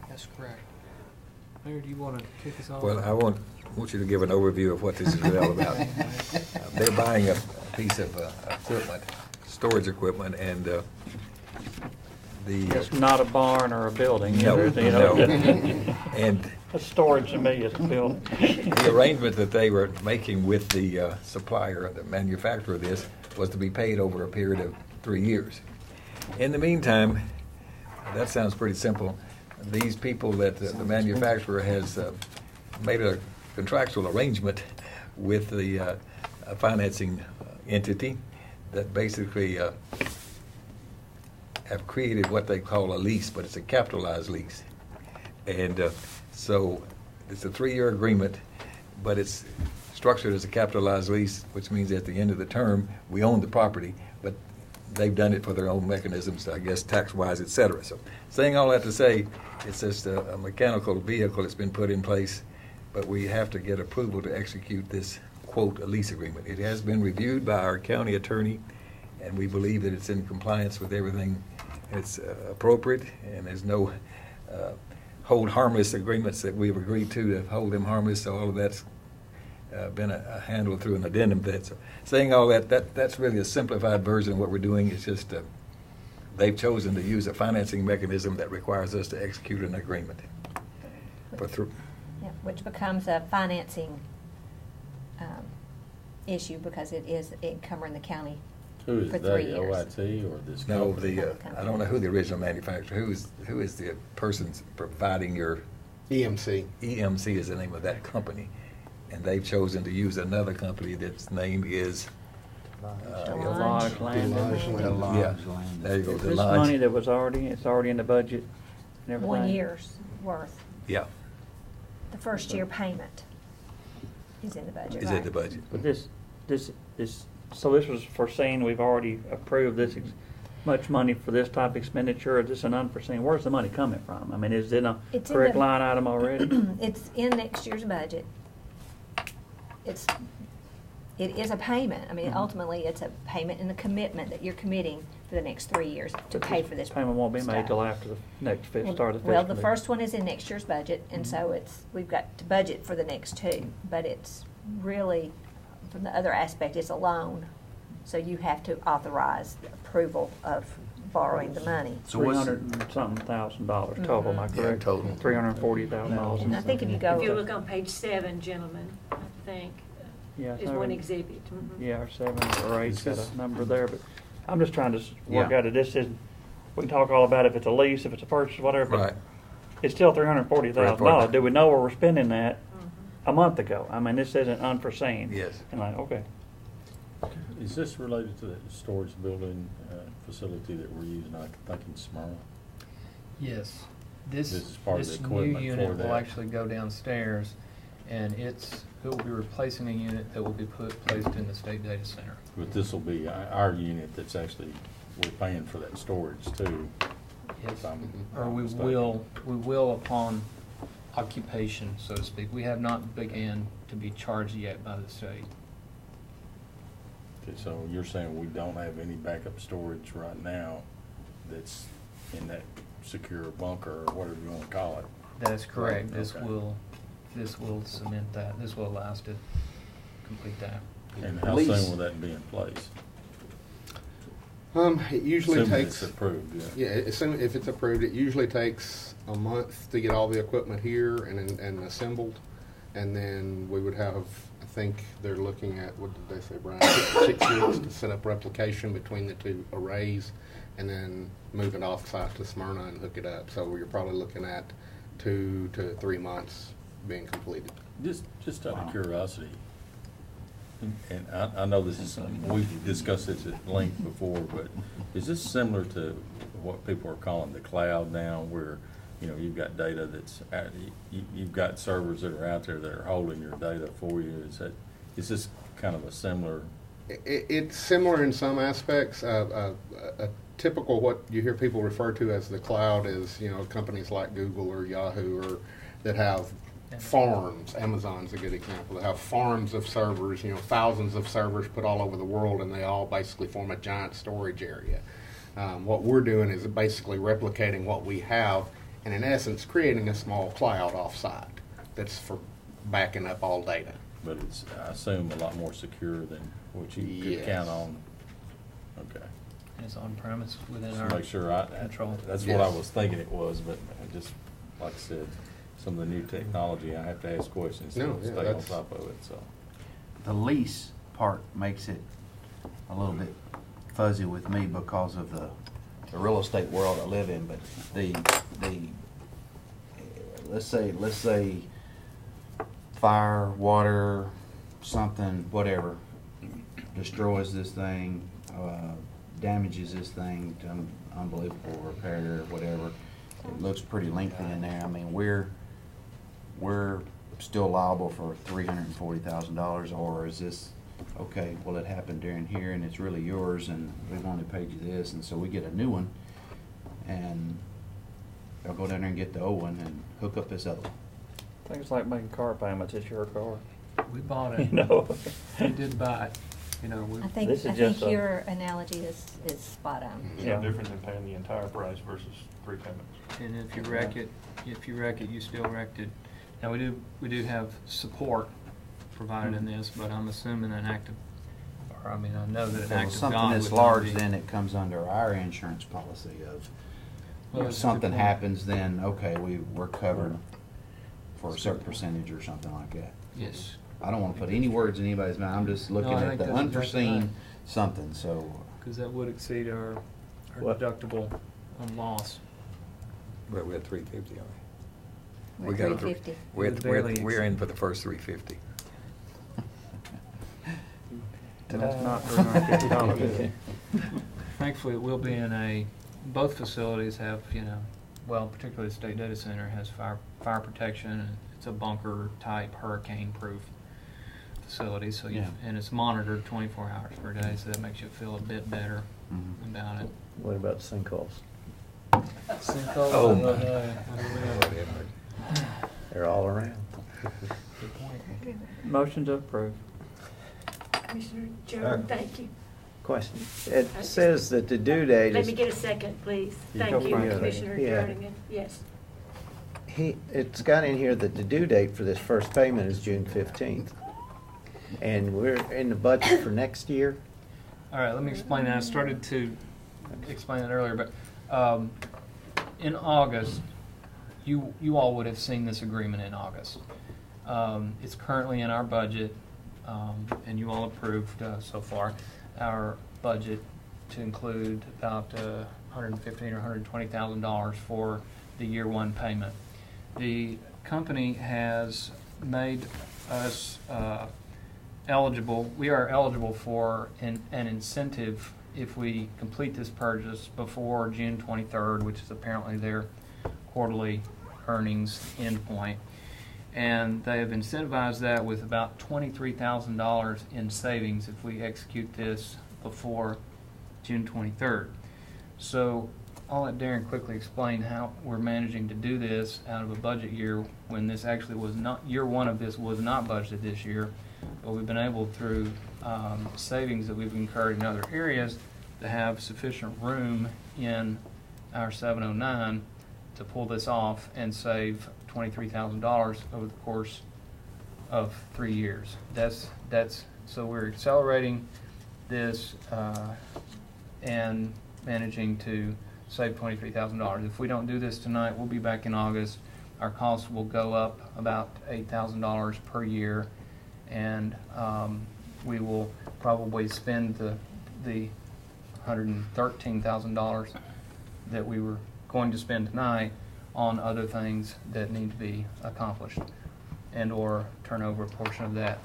That's correct. Mayor, do you want to kick us off? Well, I want you to give an overview of what this is all about. They're buying a piece of equipment, storage equipment, and It's not a barn or a building. No, either, you know. no. And A storage to me is a building. the arrangement that they were making with the supplier, the manufacturer of this, was to be paid over a period of 3 years. In the meantime, that sounds pretty simple. These people that the manufacturer has made a contractual arrangement with the financing entity that basically have created what they call a lease, but it's a capitalized lease. And so it's a 3-year agreement, but it's structured as a capitalized lease, which means at the end of the term, we own the property, but they've done it for their own mechanisms, I guess, tax-wise, et cetera. So saying all that to say, it's just a mechanical vehicle that's been put in place, but we have to get approval to execute this, quote, a lease agreement. It has been reviewed by our county attorney, and we believe that it's in compliance with everything. It's appropriate, and there's no hold harmless agreements that we've agreed to hold them harmless, so all of that's been handled through an addendum. So saying all that's really a simplified version of what we're doing. It's just they've chosen to use a financing mechanism that requires us to execute an agreement. Yeah, which becomes a financing issue because it is encumbering the county Who is for they, 3 years. OIT or this No, company? I don't know who the original manufacturer. Who is the person providing your EMC? EMC is the name of that company, and they've chosen to use another company that's name is. Delage Landing. Yeah, there you go. Is this Delage. money that was it's already in the budget and everything? 1 year's worth. Yeah. The first year payment is in the budget, Is right? in the budget. But so this was foreseen, we've already approved this much money for this type of expenditure, or is this an unforeseen? Where's the money coming from? I mean, is it a It's in correct the- line item already? It's in next year's budget. It is a payment. I mean, Mhm. ultimately, it's a payment and a commitment that you're committing for the next 3 years to pay for this. Payment won't be made stuff. till after the next start of the Well, fiscal the year. first one is in next year's budget, and so we've got to budget for the next 2. But it's really, from the other aspect, it's a loan. So you have to authorize the approval of borrowing the money. So what's- $300,000 total, am I Mhm. Yeah, correct? total. $340,000. And I think if you go. If you look on page 7, gentlemen, I think, Yeah, is one exhibit. Mhm. Yeah, or 7 or 8's got Is a number there, but I'm just trying to work Yeah. out that this isn't, we can talk all about if it's a lease, if it's a purchase, whatever, but Right. it's still $340,000. Do we know we're spending that a month ago? I mean, this isn't unforeseen. Yes. And like, okay. Is this related to the storage building facility that we're using, I think in Smyrna? Yes. This is part of the This new equipment unit for that. will actually go downstairs, and it will be replacing a unit that will be placed in the state data center. But this will be our unit that's actually, we're paying for that storage too. Yes. if I'm Or not we mistaken. will upon occupation, so to speak. We have not began to be charged yet by the state. Okay, so you're saying we don't have any backup storage right now that's in that secure bunker or whatever you want to call it? That is correct. Right, okay. This will cement that. This will allow us to complete that. And how Lease. soon will that be in place? It usually Assuming takes. it's approved, yeah. Yeah, assuming if it's approved, it usually takes a month to get all the equipment here and assembled. And then we would have, I think they're looking at, what did they say, Brian? 6 weeks to set up replication between the two arrays and then move it off site to Smyrna and hook it up. So you're probably looking at 2 to 3 months being completed. Just out of curiosity, and I know this is, we've discussed this at length before, but is this similar to what people are calling the cloud now, where, you know, you've got data that's, you've got servers that are out there that are holding your data for you? Is this kind of a similar? It's similar in some aspects. A typical, what you hear people refer to as the cloud is, you know, companies like Google or Yahoo or that have farms. Amazon's a good example. They have farms of servers, you know, thousands of servers put all over the world, and they all basically form a giant storage area. What we're doing is basically replicating what we have, and in essence, creating a small cloud offsite that's for backing up all data. But it's, I assume, a lot more secure than what you could Yes. count on? Okay. And it's on premise within Just our make sure control. That's what I Yes. was thinking it was, but I just, like I said, some of the new technology, I have to ask questions to No, yeah, stay on that's- top of it, so. The lease part makes it a little bit fuzzy with me because of the real estate world I live in, but the let's say fire, water, something, whatever, destroys this thing, damages this thing to unbelievable repair or whatever, it looks pretty lengthy in there. I mean, we're still liable for $340,000, or is this, okay, well, it happened during here and it's really yours and we've only paid you this, and so we get a new one and they'll go down there and get the old one and hook up this other one. I think it's like making car payments. It's your car. We bought it. You know. We did buy it. You know, we. I think, This is I think just a- your analogy is spot on. It's no different than paying the entire price versus 3 payments. And if you wreck it, you still wrecked it. Now, we do have support provided in this, but I'm assuming an act of, or I mean, I know that an So act of something God that's would not large, be- then it comes under our insurance policy of, Well, if that's a something good point. happens, then, okay, we're covered for a certain percentage or something like that. Yes. I don't want to put any words in anybody's mouth, I'm just looking No, I at think the that's exactly unforeseen right. something, so. Because that would exceed our What? deductible on loss. Well, we're at 350, aren't we? We're at got a 350. We're in for the first 350. That's not $350, is it? Thankfully, it will be both facilities have, you know, well, particularly the State Data Center has fire protection, and it's a bunker-type, hurricane-proof facility, so Yeah. and it's monitored 24 hours per day, so that makes you feel a bit better about it. What about sinkholes? Sinkholes, Oh, I my. don't know. I don't know. They're all around. Good point. Motion to approve. Commissioner Jordan, thank you. Question. It says that the due date Let is, me get a second, please. You Thank go you, for it. Commissioner Yeah. Jordan. Yes. it's got in here that the due date for this first payment is June 15th. And we're in the budget for next year. All right, let me explain that. I started to explain it earlier, but in August, you all would have seen this agreement in August. It's currently in our budget, and you all approved so far our budget to include about $115,000 or $120,000 for the year one payment. The company has made us eligible. We are eligible for an incentive if we complete this purchase before June 23rd, which is apparently their quarterly earnings endpoint. And they have incentivized that with about $23,000 in savings if we execute this before June 23rd. So I'll let Darren quickly explain how we're managing to do this out of a budget year when this actually was not, year one of this was not budgeted this year, but we've been able through savings that we've incurred in other areas to have sufficient room in our 709 to pull this off and save $23,000 over the course of 3 years. That's so we're accelerating this and managing to save $23,000. If we don't do this tonight, we'll be back in August. Our costs will go up about $8,000 per year, and we will probably spend the $113,000 that we were going to spend tonight on other things that need to be accomplished, and or turn over a portion of that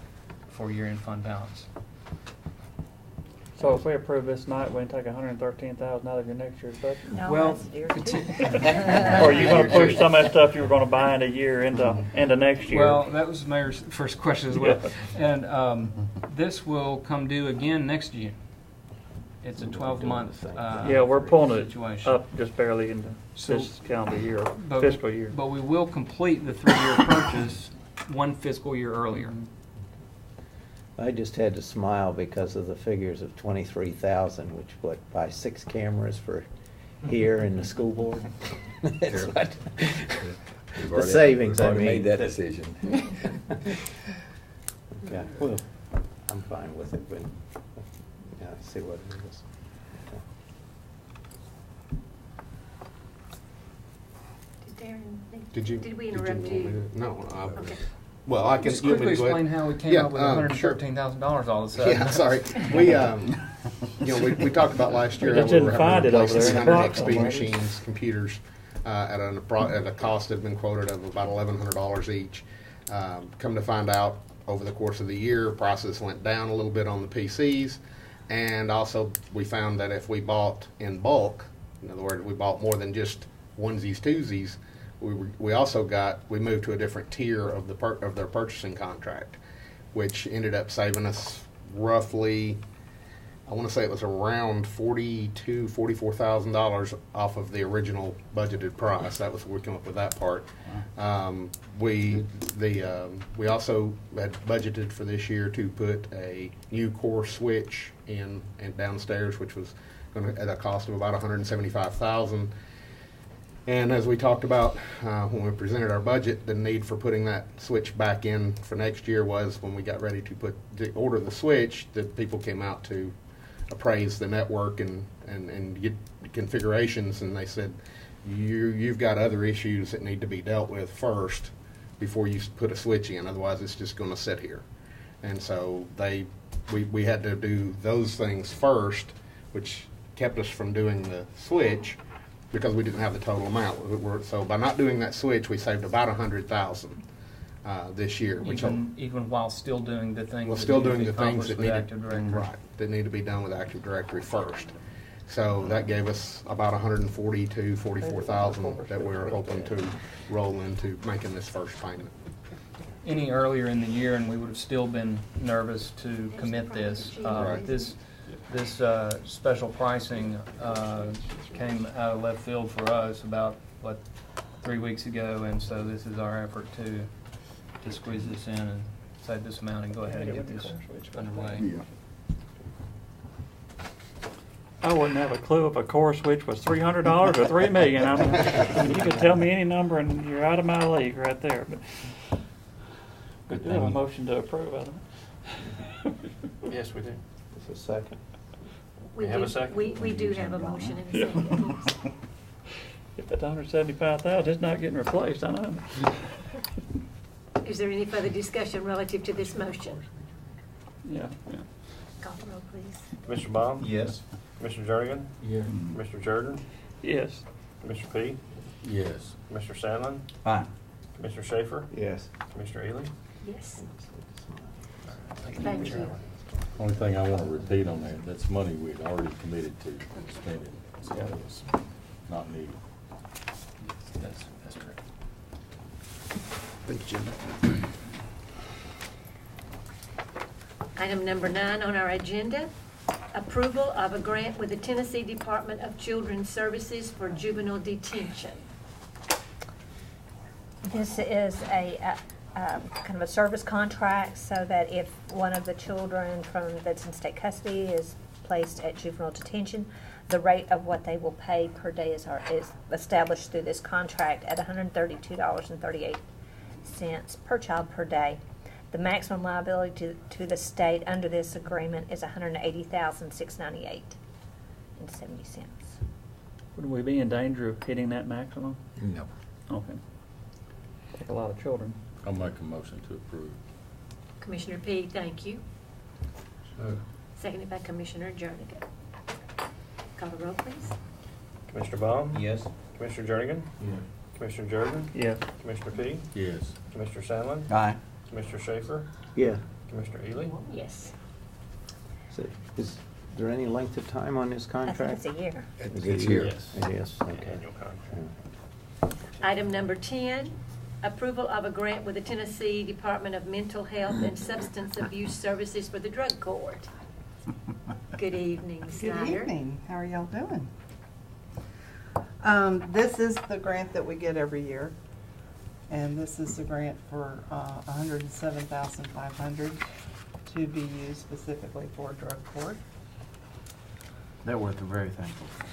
for year-end fund balance. So if we approve this tonight, we can take $113,000 out of your next year's budget? No, Well, that's dear. Or are you gonna push some of that stuff you were gonna buy in a year into next year? Well, that was the mayor's first question as well. And this will come due again next June. It's a 12-month Yeah, we're pulling it situation. up just barely into this calendar year, But- fiscal year. But we will complete the 3-year purchase one fiscal year earlier. I just had to smile because of the figures of 23,000, which buy 6 cameras for here and the school board. It's like the savings, I mean. Made that decision. Okay, well, I'm fine with it, but, yeah, see what it is. Did we interrupt you? No. Okay. Well, I can. Just you want me quickly to go ahead? explain how we came Yeah, up with sure. $113,000 all of a sudden. Yeah, sorry. We talked about last year We how just we were didn't having find to it over replace there in 600 the XP box. machines, computers, at a cost that had been quoted of about $1,100 each. Come to find out, over the course of the year, prices went down a little bit on the PCs, and also we found that if we bought in bulk, in other words, we bought more than just onesies, twosies, we also we moved to a different tier of their purchasing contract, which ended up saving us roughly, I want to say it was around $44,000 off of the original budgeted price. That was where we came up with that part. We also had budgeted for this year to put a new core switch in downstairs, which was going to at a cost of about $175,000. And as we talked about when we presented our budget, the need for putting that switch back in for next year was when we got ready to order the switch, that people came out to appraise the network and get configurations, and they said you've got other issues that need to be dealt with first before you put a switch in, otherwise it's just going to sit here. And so we had to do those things first, which kept us from doing the switch because we didn't have the total amount. So by not doing that switch, we saved about $100,000 this year. Even while still doing the things. Well, still doing the things that that need Active Directory. Right, that need to be done with Active Directory first. So that gave us about $140,000 to $44,000 that we were hoping to roll into making this first payment. Any earlier in the year, and we would have still been nervous to commit this. This special pricing came out of left field for us about 3 weeks ago, and so this is our effort to squeeze this in and save this amount and go ahead and get this underway. I wouldn't have a clue if a core switch was $300 or $3 million. I mean, you could tell me any number and you're out of my league right there. But we do have a motion to approve of it. Yes, we do. Is a second? We have do- a second? We do have a motion and a second. If that $175,000 is not getting replaced, I know. Is there any further discussion relative to this motion? Yeah. Call the roll, please. Commissioner Baum? Yes. Commissioner Jernigan? Yeah. Commissioner Jordan? Yes. Commissioner P? Yes. Commissioner Sandlin? Aye. Commissioner Schaefer? Yes. Commissioner Ely? Yes. Thank you. Only thing I want to repeat on that's money we'd already committed to spending. So it was not needed. That's correct. Thank you, Jim. Item number 9 on our agenda, approval of a grant with the Tennessee Department of Children's Services for juvenile detention. This is a kind of a service contract so that if one of the children that's in state custody is placed at juvenile detention, the rate of what they will pay per day is established through this contract at $132.38 per child per day. The maximum liability to the state under this agreement is $180,698.70. Would we be in danger of hitting that maximum? No. Okay. Take a lot of children. I'll make a motion to approve. Commissioner P., thank you. Seconded by Commissioner Jernigan. Call the roll, please. Commissioner Baum? Yes. Commissioner Jernigan? Yeah. Commissioner Jordan? Yes. Commissioner P? Yes. Commissioner Sandlin? Aye. Commissioner Schaefer? Yeah. Commissioner Ely? Yes. Is there any length of time on this I contract? think it's a year. It's here. Yes. It is, okay. Annual contract. Item number 10, approval of a grant with the Tennessee Department of Mental Health and Substance Abuse Services for the Drug Court. Good evening, Good Snyder. evening. How are y'all doing? This is the grant that we get every year. And this is the grant for $107,500 to be used specifically for drug court. That we're very thankful for.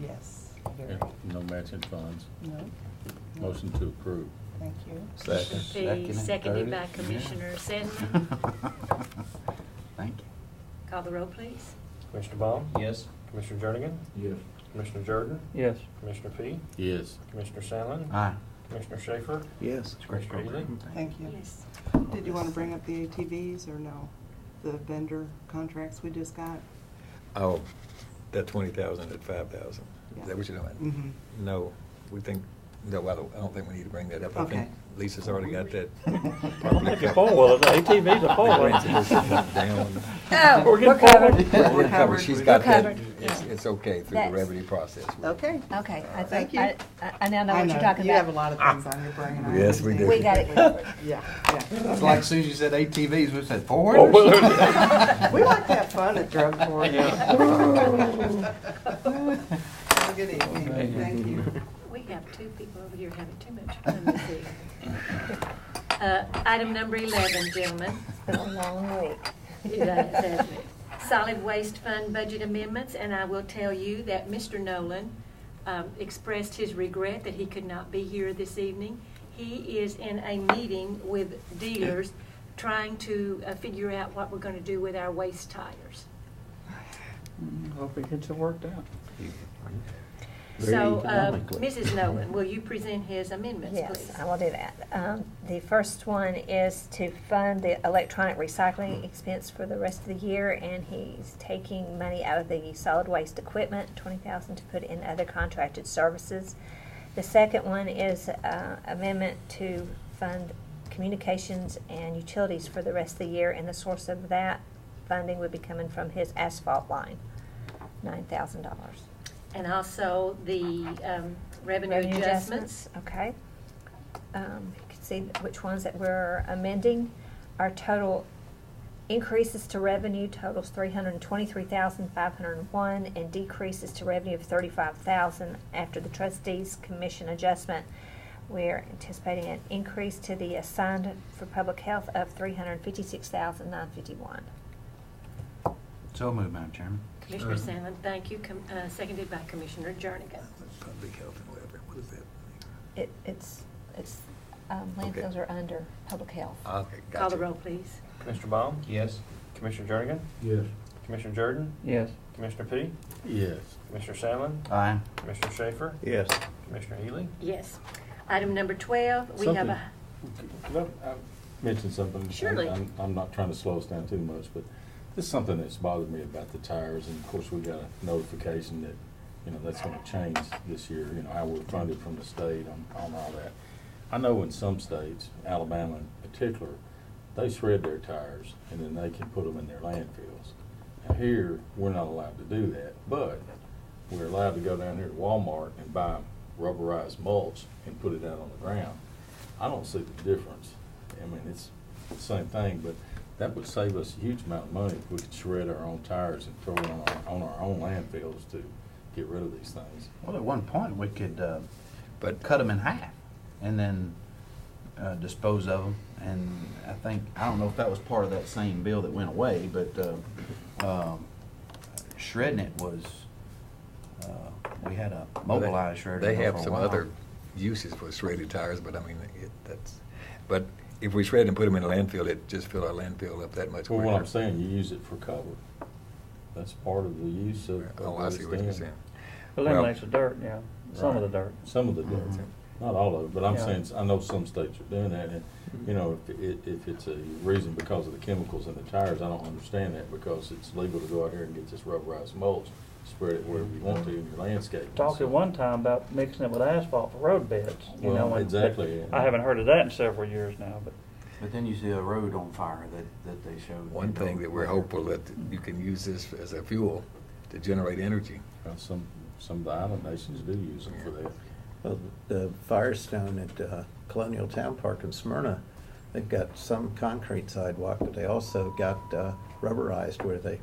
Yes, very. Yeah, no matching funds. No. Motion to approve. Thank you. Second. P., seconded by Commissioner Sandlin. Thank you. Call the roll, please. Commissioner Baum? Yes. Commissioner Jernigan? Yes. Commissioner Jordan? Yes. Commissioner P? Yes. Commissioner Sandlin? Aye. Commissioner Schaefer? Yes. Commissioner Ely? Thank you. Yes. Did you want to bring up the ATVs or no? The vendor contracts we just got? Oh, that 20,000 at 5,000. Yeah. Is that what you're doing? Mm-hmm. No, we think No, I don't think we need to bring that up. I Okay. think Lisa's already got that. If you're four-wheeler, the ATV's a four-wheeler. Oh, We're getting we're covered. forward. We're covered. She's We're got that. covered. It's okay through the That's- revenue process. Okay. Okay, I Thank think, you. I now know I what you're talking You have a about. lot of things on your brain. I Yes, we understand. do. We got it covered. Yeah, yeah. It's like Susie said ATVs, we said four-wheelers. We like to have fun at drug court. Have a good evening. Thank you. We have two people over here having too much fun this evening. Item number 11, gentlemen. It's been a long week. It has, hasn't it? Solid Waste Fund budget amendments, and I will tell you that Mr. Nolan expressed his regret that he could not be here this evening. He is in a meeting with dealers trying to figure out what we're going to do with our waste tires. Hope it gets it worked out. So, Mrs. Nolan, will you present his amendments, please? Yes, I will do that. The first one is to fund the electronic recycling expense for the rest of the year, and he's taking money out of the solid waste equipment, $20,000 to put in other contracted services. The second one is amendment to fund communications and utilities for the rest of the year, and the source of that funding would be coming from his asphalt line, $9,000. And also the revenue adjustments. Okay. You can see which ones that we're amending. Our total increases to revenue totals $323,501 and decreases to revenue of $35,000 after the trustees commission adjustment. We're anticipating an increase to the assigned for public health of $356,951. So moved, Madam Chairman. Commissioner Sandlin, thank you. Seconded by Commissioner Jernigan. Public health and whatever. What is that? It's landfills are under public health. Okay, gotcha. Call the roll, please. Commissioner Baum? Yes. Commissioner Jernigan? Yes. Commissioner Jordan? Yes. Commissioner P? Yes. Commissioner Sandlin? Aye. Commissioner Schaefer? Yes. Commissioner Healy? Yes. Item number 12, we have a... Could I mention something? Surely. I'm not trying to slow us down too much, but this is something that's bothered me about the tires, and of course, we got a notification that, that's gonna change this year, how we're funded from the state on all that. I know in some states, Alabama in particular, they shred their tires, and then they can put them in their landfills. Now here, we're not allowed to do that, but we're allowed to go down here to Walmart and buy rubberized mulch and put it out on the ground. I don't see the difference. I mean, it's the same thing, but that would save us a huge amount of money if we could shred our own tires and throw it on our own landfills to get rid of these things. Well, at one point, we could cut them in half and then dispose of them. And I don't know if that was part of that same bill that went away, but shredding it was, we had a mobilized shredder. They for have a some while. other uses for shredded tires, but I mean, but if we shred and put them in a landfill, it just fill our landfill up that much Well, quicker. what I'm saying, you use it for cover. That's part of the use of. Oh, I see what you're saying. Eliminates the dirt, yeah, some of the dirt. Some of the dirt, not all of it, but I'm Yeah. saying, I know some states are doing that, and, if it's a reason because of the chemicals in the tires, I don't understand that, because it's legal to go out here and get this rubberized mulch, spread it wherever you want to in your landscape. Talked at one time about mixing it with asphalt for road beds, Well, and- exactly. I haven't heard of that in several years now, but. But then you see a road on fire that they showed. One thing that we're hopeful that you can use this as a fuel to generate energy. Some of the island nations do use them for that. Well, the Firestone at Colonial Town Park in Smyrna, they've got some concrete sidewalk, but they also got rubberized where they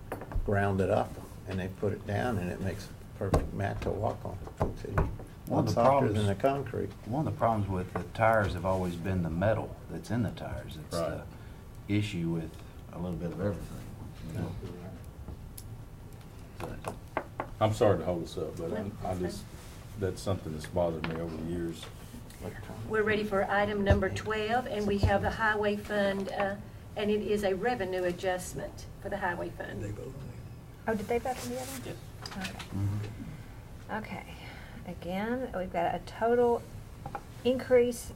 ground it up and they put it down, and it makes a perfect mat to walk on. It's a lot softer than the concrete. One of the problems with the tires have always been the metal that's in the tires. It's Right. the issue with a little bit of everything, But I'm sorry to hold us up, but that's something that's bothered me over the years. We're ready for item number 12, and we have the Highway Fund, and it is a revenue adjustment for the Highway Fund. Oh, did they vote on the other one? Yes. Okay. Okay. Again, we've got a total increase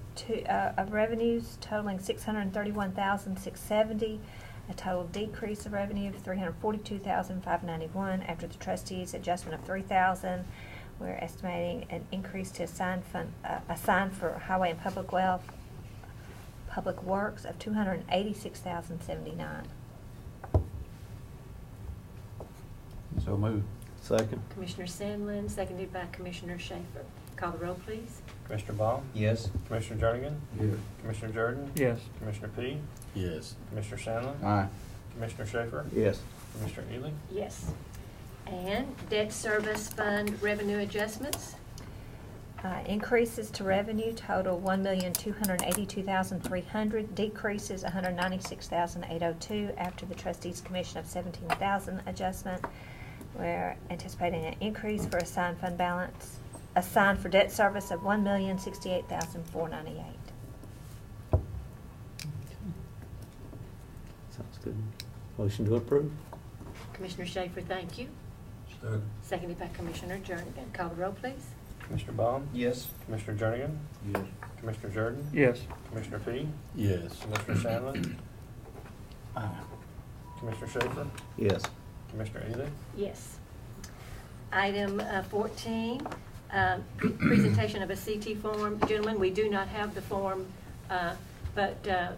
of revenues totaling $631,670, a total decrease of revenue of $342,591 after the trustees' adjustment of $3,000. we're estimating an increase to assigned for highway and public works of $286,079. So move. Second. Commissioner Sandlin, seconded by Commissioner Schaefer. Call the roll, please. Commissioner Baum? Yes. Commissioner Jernigan? Yes. Commissioner Jordan? Yes. Commissioner P? Yes. Commissioner Sandlin? Aye. Commissioner Schaefer? Yes. Commissioner Ely? Yes. And debt service fund revenue adjustments. Increases to revenue total $1,282,300, decreases $196,802 after the trustees commission of $17,000 adjustment. We're anticipating an increase for assigned fund balance, assigned for debt service of $1,068,498. Sounds good. Motion to approve. Commissioner Schaefer, thank you. Seconded by Commissioner Jernigan. Call the roll, please. Commissioner Baum? Yes. Commissioner Jernigan? Yes. Commissioner Jordan? Yes. Commissioner P? Yes. Commissioner Sandlin? Commissioner Schaefer? Yes. Commissioner Ely? Yes. Item 14, presentation of a CT form. Gentlemen, we do not have the form, but the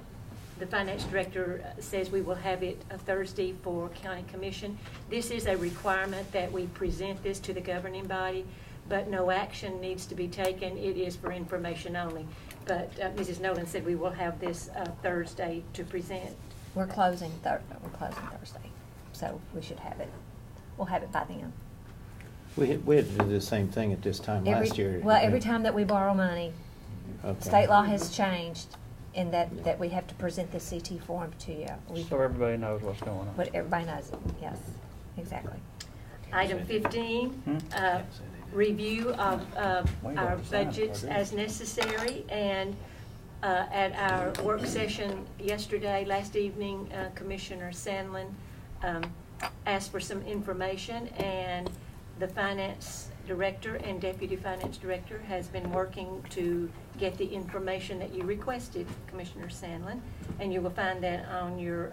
finance director says we will have it Thursday for county commission. This is a requirement that we present this to the governing body, but no action needs to be taken. It is for information only. But Mrs. Nolan said we will have this Thursday to present. We're closing Thursday, so we should have it. We'll have it by then. We had to do the same thing at this time last year. Well, every time that we borrow money, Okay. state law has changed in that we have to present the CT form to you. So everybody knows what's going on. But everybody knows it, yes, exactly. Item 15, review of our budgets as necessary. And at our work session yesterday, last evening, Commissioner Sandlin asked for some information, and the finance director and deputy finance director has been working to get the information that you requested, Commissioner Sandlin, and you will find that on your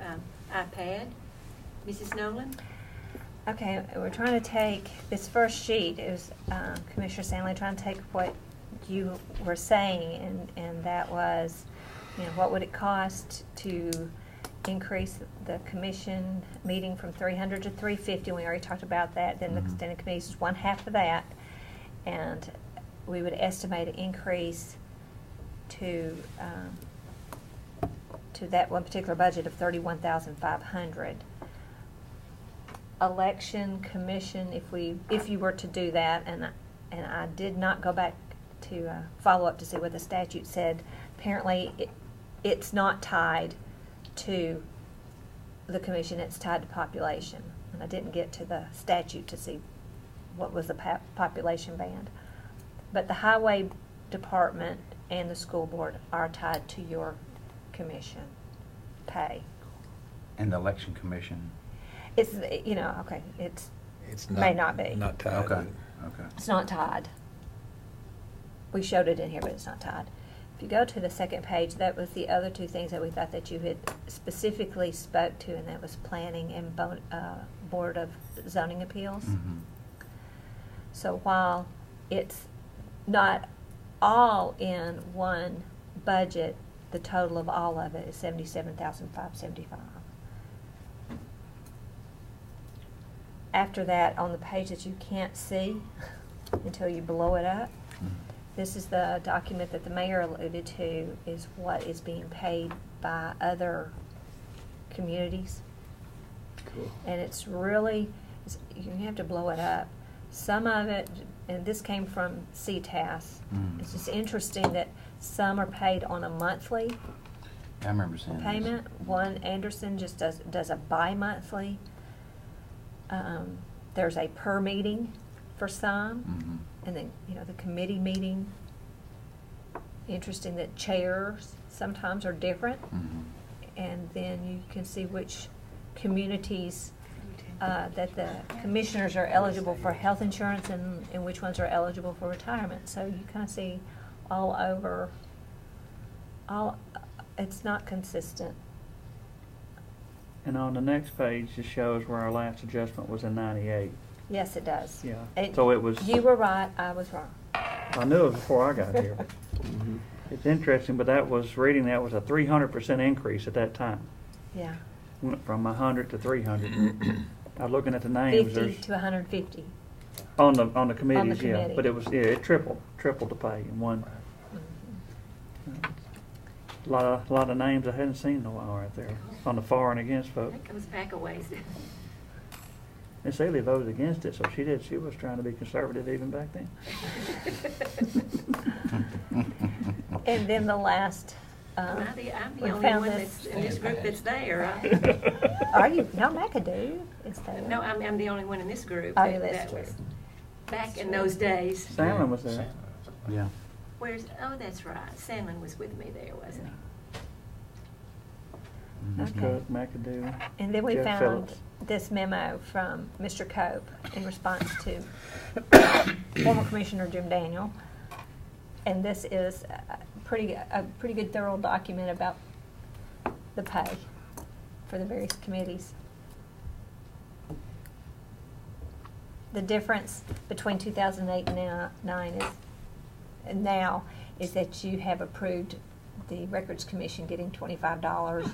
iPad. Mrs. Nolan? Okay, we're trying to take this first sheet. It was Commissioner Sandlin trying to take what you were saying, and that was, what would it cost to increase the commission meeting from 300 to 350. We already talked about that. Then the extended committees is one half of that, and we would estimate an increase to that one particular budget of $31,500. Election commission, if you were to do that, and I did not go back to follow up to see what the statute said. Apparently, it's not tied to the commission, it's tied to population. And I didn't get to the statute to see what was the population band. But the highway department and the school board are tied to your commission pay. And the election commission? It's, okay, it's not, may not be. Not tied. Okay. It's not tied. We showed it in here, but it's not tied. If you go to the second page, that was the other two things that we thought that you had specifically spoke to, and that was planning and Board of Zoning Appeals. So while it's not all in one budget, the total of all of it is $77,575. After that, on the page that you can't see until you blow it up, this is the document that the mayor alluded to, is what is being paid by other communities. Cool. And it's really, you have to blow it up. Some of it, and this came from CTAS, it's just interesting that some are paid on a monthly I remember seeing payment. One, Anderson, just does a bi-monthly. There's a per meeting for some. And then, the committee meeting. Interesting that chairs sometimes are different. And then you can see which communities that the commissioners are eligible for health insurance and which ones are eligible for retirement. So you kind of see all over, it's not consistent. And on the next page, it shows where our last adjustment was in '98. Yes, it does. Yeah. So it was. You were right, I was wrong. I knew it before I got here. It's interesting, but that was a 300% increase at that time. Yeah. Went from 100 to 300. I was looking at the names. 50 to 150. On the committees, On the yeah. committee. But it tripled the pay in one. A lot of names I hadn't seen in a while right there on the for and against vote. That goes back a ways. Miss Haley voted against it, so she did. She was trying to be conservative even back then. And then the last. I'm the we only found one this. that's in this group that's there. Are you? No, McAdoo is there. No, I'm the only one in this group. Oh, that that's was true. back in those days. Sandlin was there. Yeah. Oh, that's right. Sandlin was with me there, wasn't he? Okay. Cook, McAdoo. And then we Jeff found Phillips. this memo from Mr. Cope in response to former Commissioner Jim Daniel. And this is a pretty good thorough document about the pay for the various committees. The difference between 2008 and now is that you have approved the Records Commission getting $25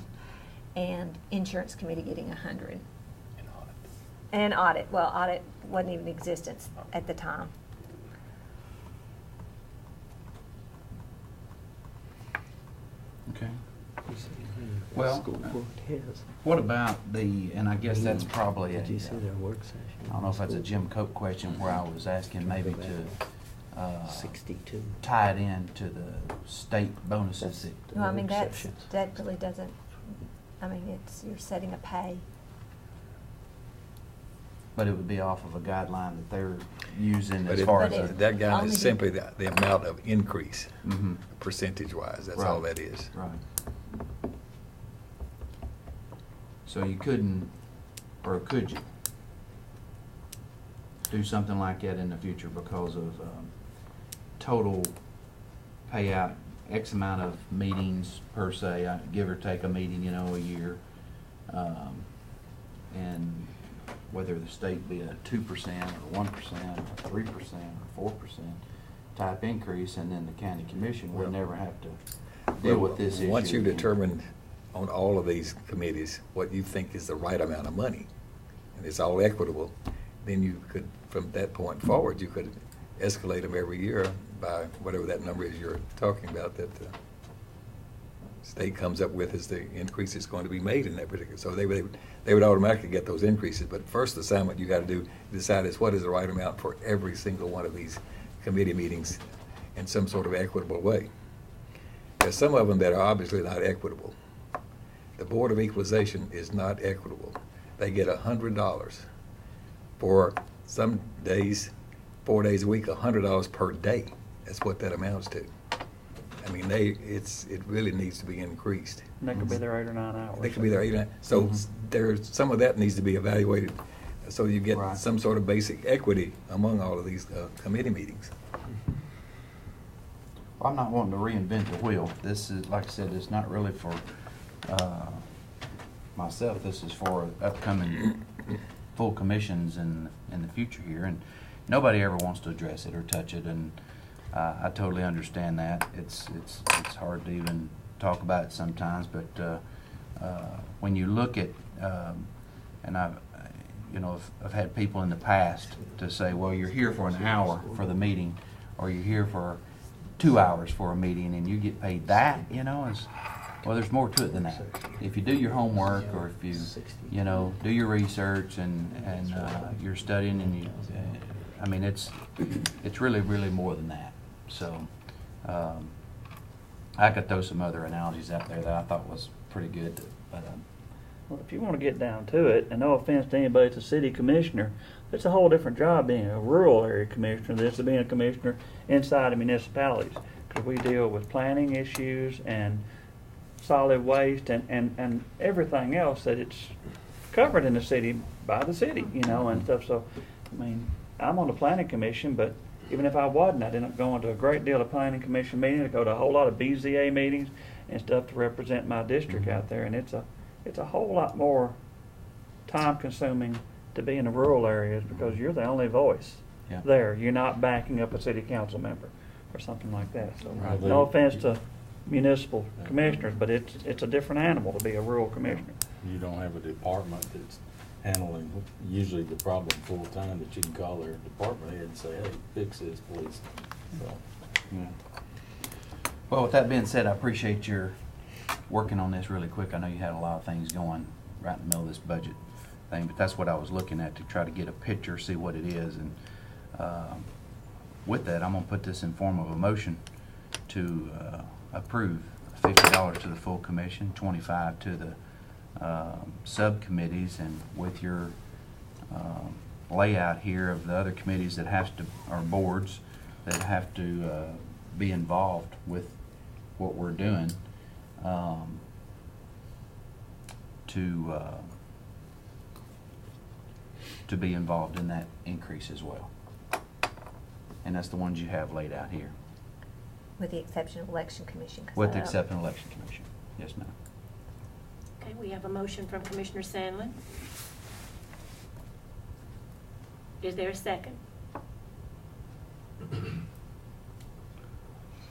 and Insurance Committee getting $100. And audit. Well, audit wasn't even in existence at the time. Okay. Well, what about and I guess that's probably Did you see their work session? I don't know if that's a Jim Cope question where I was asking maybe to 62. tie it in to the state bonuses. No, I mean, that really doesn't, I mean, you're setting a pay. But it would be off of a guideline that they're using But as far as. that guy is simply the amount of increase, Mhm. percentage-wise. That's Right. all that is. Right. So you couldn't, or could you, do something like that in the future because of total payout, X amount of meetings per se, give or take a meeting, a year, and whether the state be a 2% or 1% or 3% or 4% type increase, and then the county commission would never have to deal with this issue. Once you determine on all of these committees what you think is the right amount of money, and it's all equitable, then you could, from that point forward, you could escalate them every year by whatever that number is you're talking about that the state comes up with as the increase is going to be made in that particular. So they would automatically get those increases. But first assignment you got to decide is what is the right amount for every single one of these committee meetings in some sort of equitable way. There's some of them that are obviously not equitable. The Board of Equalization is not equitable. They get $100 for some days, 4 days a week, $100 per day. That's what that amounts to. I mean, it really needs to be increased. And that could be their 8 or 9 hours. They could be there 8 or 9. So there's some of that needs to be evaluated, so you get some sort of basic equity among all of these committee meetings. Well, I'm not wanting to reinvent the wheel. This is, like I said, it's not really for myself. This is for upcoming full commissions in the future here, and nobody ever wants to address it or touch it, and I totally understand that. It's hard to even talk about it sometimes, but when you look at and I've had people in the past to say, well, you're here for an hour for the meeting, or you're here for 2 hours for a meeting, and you get paid that, well, there's more to it than that. If you do your homework, or if you do your research and you're studying, and I mean, it's really, really more than that. So I could throw some other analogies out there that I thought was pretty good. But well, if you want to get down to it, and no offense to anybody, it's a city commissioner. It's a whole different job being a rural area commissioner than it's being a commissioner inside of municipalities, because we deal with planning issues and solid waste and everything else that it's covered in the city by the city, and stuff. So, I mean, I'm on the planning commission, but even if I wasn't, I'd end up going to a great deal of planning commission meetings. I go to a whole lot of BZA meetings and stuff to represent my district out there, and it's a whole lot more time consuming to be in the rural areas because you're the only voice Yeah. there. You're not backing up a city council member or something like that. So Right. no offense to municipal commissioners, but it's a different animal to be a rural commissioner. You don't have a department that's handling usually the problem full-time that you can call their department head and say, hey, fix this, please. So, Yeah. Well, with that being said, I appreciate your working on this really quick. I know you had a lot of things going right in the middle of this budget thing, but that's what I was looking at to try to get a picture, see what it is. And with that, I'm going to put this in form of a motion to approve $50 to the full commission, $25 to the subcommittees, and with your layout here of the other committees that have to, or boards that have to be involved with what we're doing, to be involved in that increase as well. And that's the ones you have laid out here. With the exception of election commission. 'cause With the I- exception of election commission. Yes, ma'am. Okay, we have a motion from Commissioner Sandlin. Is there a second?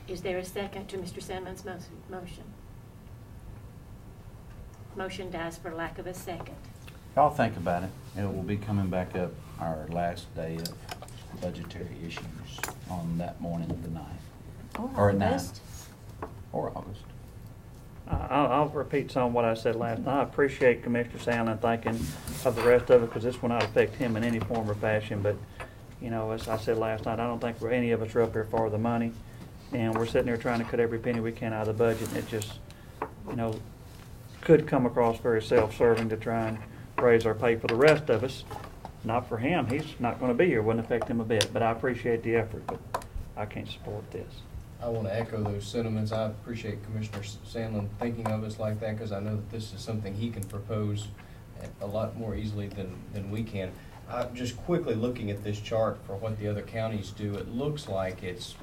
Is there a second to Mr. Sandlin's motion? Motion dies for lack of a second. Y'all think about it. It will be coming back up our last day of budgetary issues on that morning of the 9th. Or at 9. August. Or August. I'll repeat some of what I said last night. I appreciate Commissioner Sandlin thinking of the rest of it because this will not affect him in any form or fashion. But, you know, as I said last night, I don't think any of us are up here for the money. And we're sitting there trying to cut every penny we can out of the budget. And it just, you know, could come across very self-serving to try and raise our pay for the rest of us. Not for him. He's not going to be here. Wouldn't affect him a bit. But I appreciate the effort. But I can't support this. I want to echo those sentiments. I appreciate Commissioner Sandlin thinking of us like that because I know that this is something he can propose a lot more easily than we can. Just quickly looking at this chart for what the other counties do, it looks like it's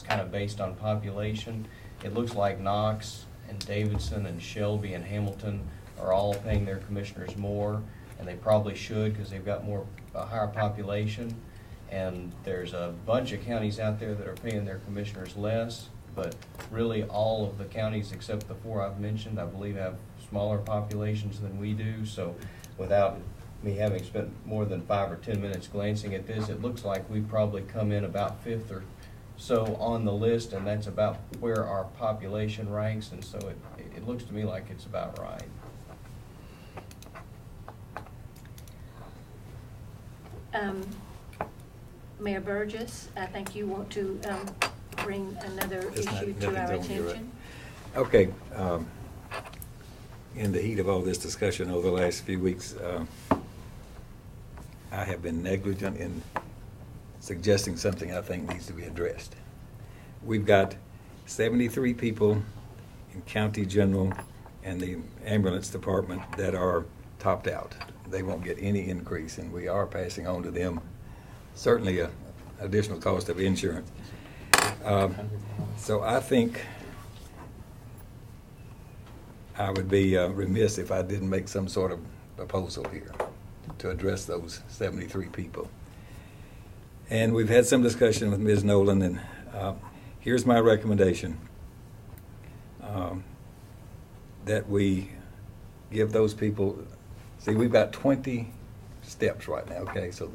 kind of based on population. It looks like Knox and Davidson and Shelby and Hamilton are all paying their commissioners more, and they probably should because they've got a higher population. And there's a bunch of counties out there that are paying their commissioners less, but really all of the counties except the 4 I've mentioned, I believe, have smaller populations than we do. So without me having spent more than 5 or 10 minutes glancing at this, it looks like we probably come in about 5th or so on the list, and that's about where our population ranks, and so it looks to me like it's about right. Mayor Burgess, I think you want to bring another issue to our attention. Okay. In the heat of all this discussion over the last few weeks, I have been negligent in suggesting something I think needs to be addressed. We've got 73 people in County General and the ambulance department that are topped out. They won't get any increase, and we are passing on to them certainly an additional cost of insurance. So I think I would be remiss if I didn't make some sort of proposal here to address those 73 people. And we've had some discussion with Ms. Nolan, and here's my recommendation, that we give those people, see, we've got 20 steps right now, okay? So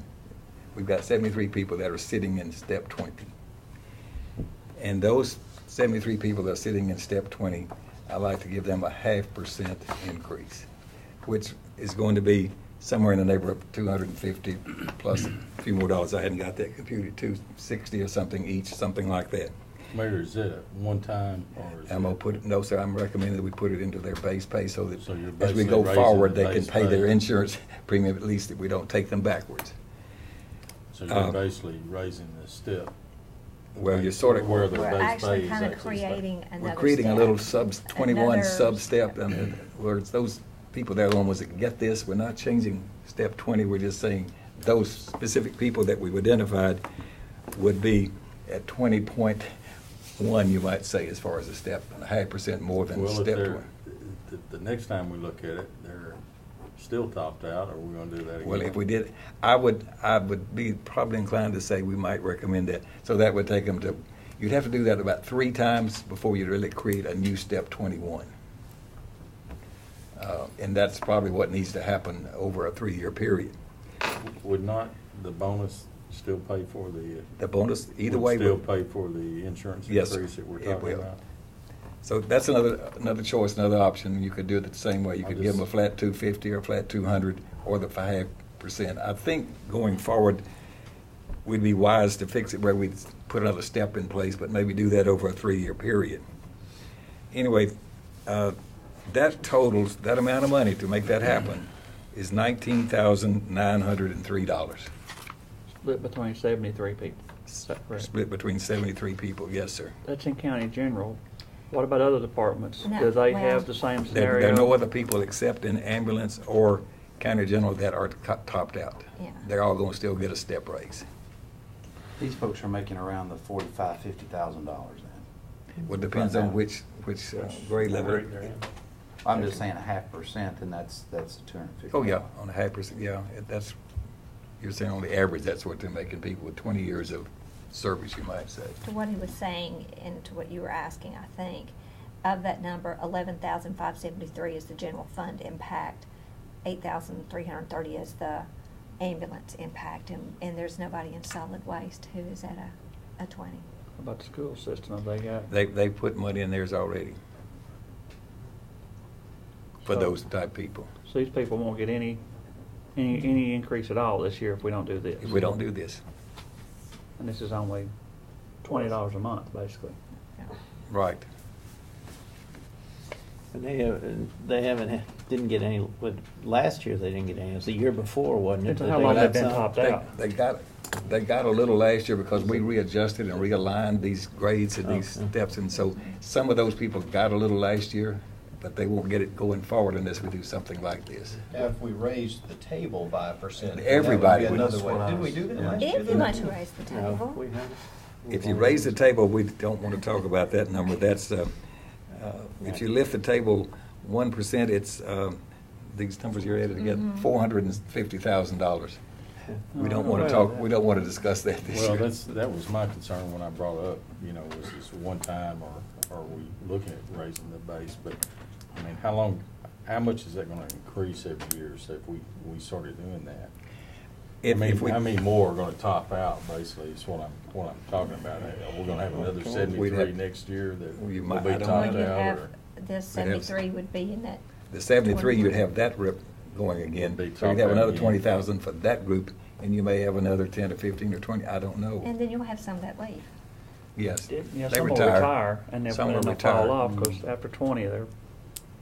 we've got 73 people that are sitting in step 20. And those 73 people that are sitting in step 20, I'd like to give them a 0.5% increase, which is going to be somewhere in the neighborhood of $250 plus a few more dollars. I hadn't got that computed, $260 or something each, something like that. Mayor, is it a one-time or is I'm gonna put it, no, sir, I'm recommending that we put it into their base pay so that So you're as we basically go raising forward, the they can base pay pay. their insurance premium, at least that we don't take them backwards. So you're basically raising the step? Well, you're sort of. Where the We're base actually pay is kind of actually creating another We're creating a step. little 21 Another sub-step, I mean, where it's those people that are the ones that get this. We're not changing step 20, we're just saying those specific people that we've identified would be at 20.1, you might say, as far as a step, and a 0.5% more than Well, if step they're, 20. the next time we look at it, they're still topped out, or we're gonna do that again? Well, if we did, I would be probably inclined to say we might recommend that. So that would take them to, you'd have to do that about 3 times before you really create a new step 21. And that's probably what needs to happen over a 3-year period. Would not the bonus still pay for the bonus? Either would way, still would- pay for the insurance Yes, increase that we're it talking will. about? So that's another choice, another option. You could do it the same way. You could give them a flat 250 or a flat 200 or the 5%. I think going forward, we'd be wise to fix it where we put another step in place, but maybe do that over a 3-year period. Anyway, that totals, that amount of money to make that happen is $19,903. Split between 73 people. Is that correct? Split between 73 people, yes, sir. That's in county general. What about other departments? No, Do they well- have the same There scenario? are no other people except in ambulance or county general that are topped out. Yeah. They're all going to still get a step raise. These folks are making around the $45,000, $50,000 then. Well, it depends on which grade level. Grade they're in. I'm just saying 0.5%, and that's $250. Oh, yeah, on a 0.5%, yeah. That's, you're saying on the average, that's what they're making people with 20 years of service, you might say. To what he was saying and to what you were asking, I think, of that number, 11,573 is the general fund impact, 8,330 is the ambulance impact, and there's nobody in solid waste who is at a 20. How about the school system? Have they got? They put money in theirs already for So- those type people. So these people won't get any increase at all this year if we don't do this? If we don't do this. And this is only $20 a month, basically. Right. And didn't get any, last year they didn't get any, it was the year before, wasn't it? Depends on that how they long got they've been some? topped out. They got a little last year because we readjusted and realigned these grades and these Okay. steps, and so some of those people got a little last year, but they won't get it going forward unless we do something like this. Now, if we raised the table by 1%, then Everybody that would would. be another way. Did we do that last year? If you want to raise the No, table. we haven't. If you raise the table, we don't want to talk about that number. That's, if you lift the table 1%, it's, these numbers you're adding together, $450,000. We don't want to talk, we don't want to discuss that this Well, year. that was my concern when I brought up, was this one time, or are we looking at raising the base? But, I mean, how much is that gonna increase every year, so if we started doing that? How many more are gonna top out, basically, is what I'm talking about. We're gonna have another We'd 73 have- next year that You will might- be I don't topped Well, you out, have, or? the 73 would be in that. The 73, 20. you'd have that rip going again. Be So you'd topped have out another again. 20,000 for that group, and you may have another 10 or 15 or 20, I don't know. And then you'll have some that leave. Yes, Yeah, they some will retire. retire, and they'll Some will fall retire. off, because after 20, they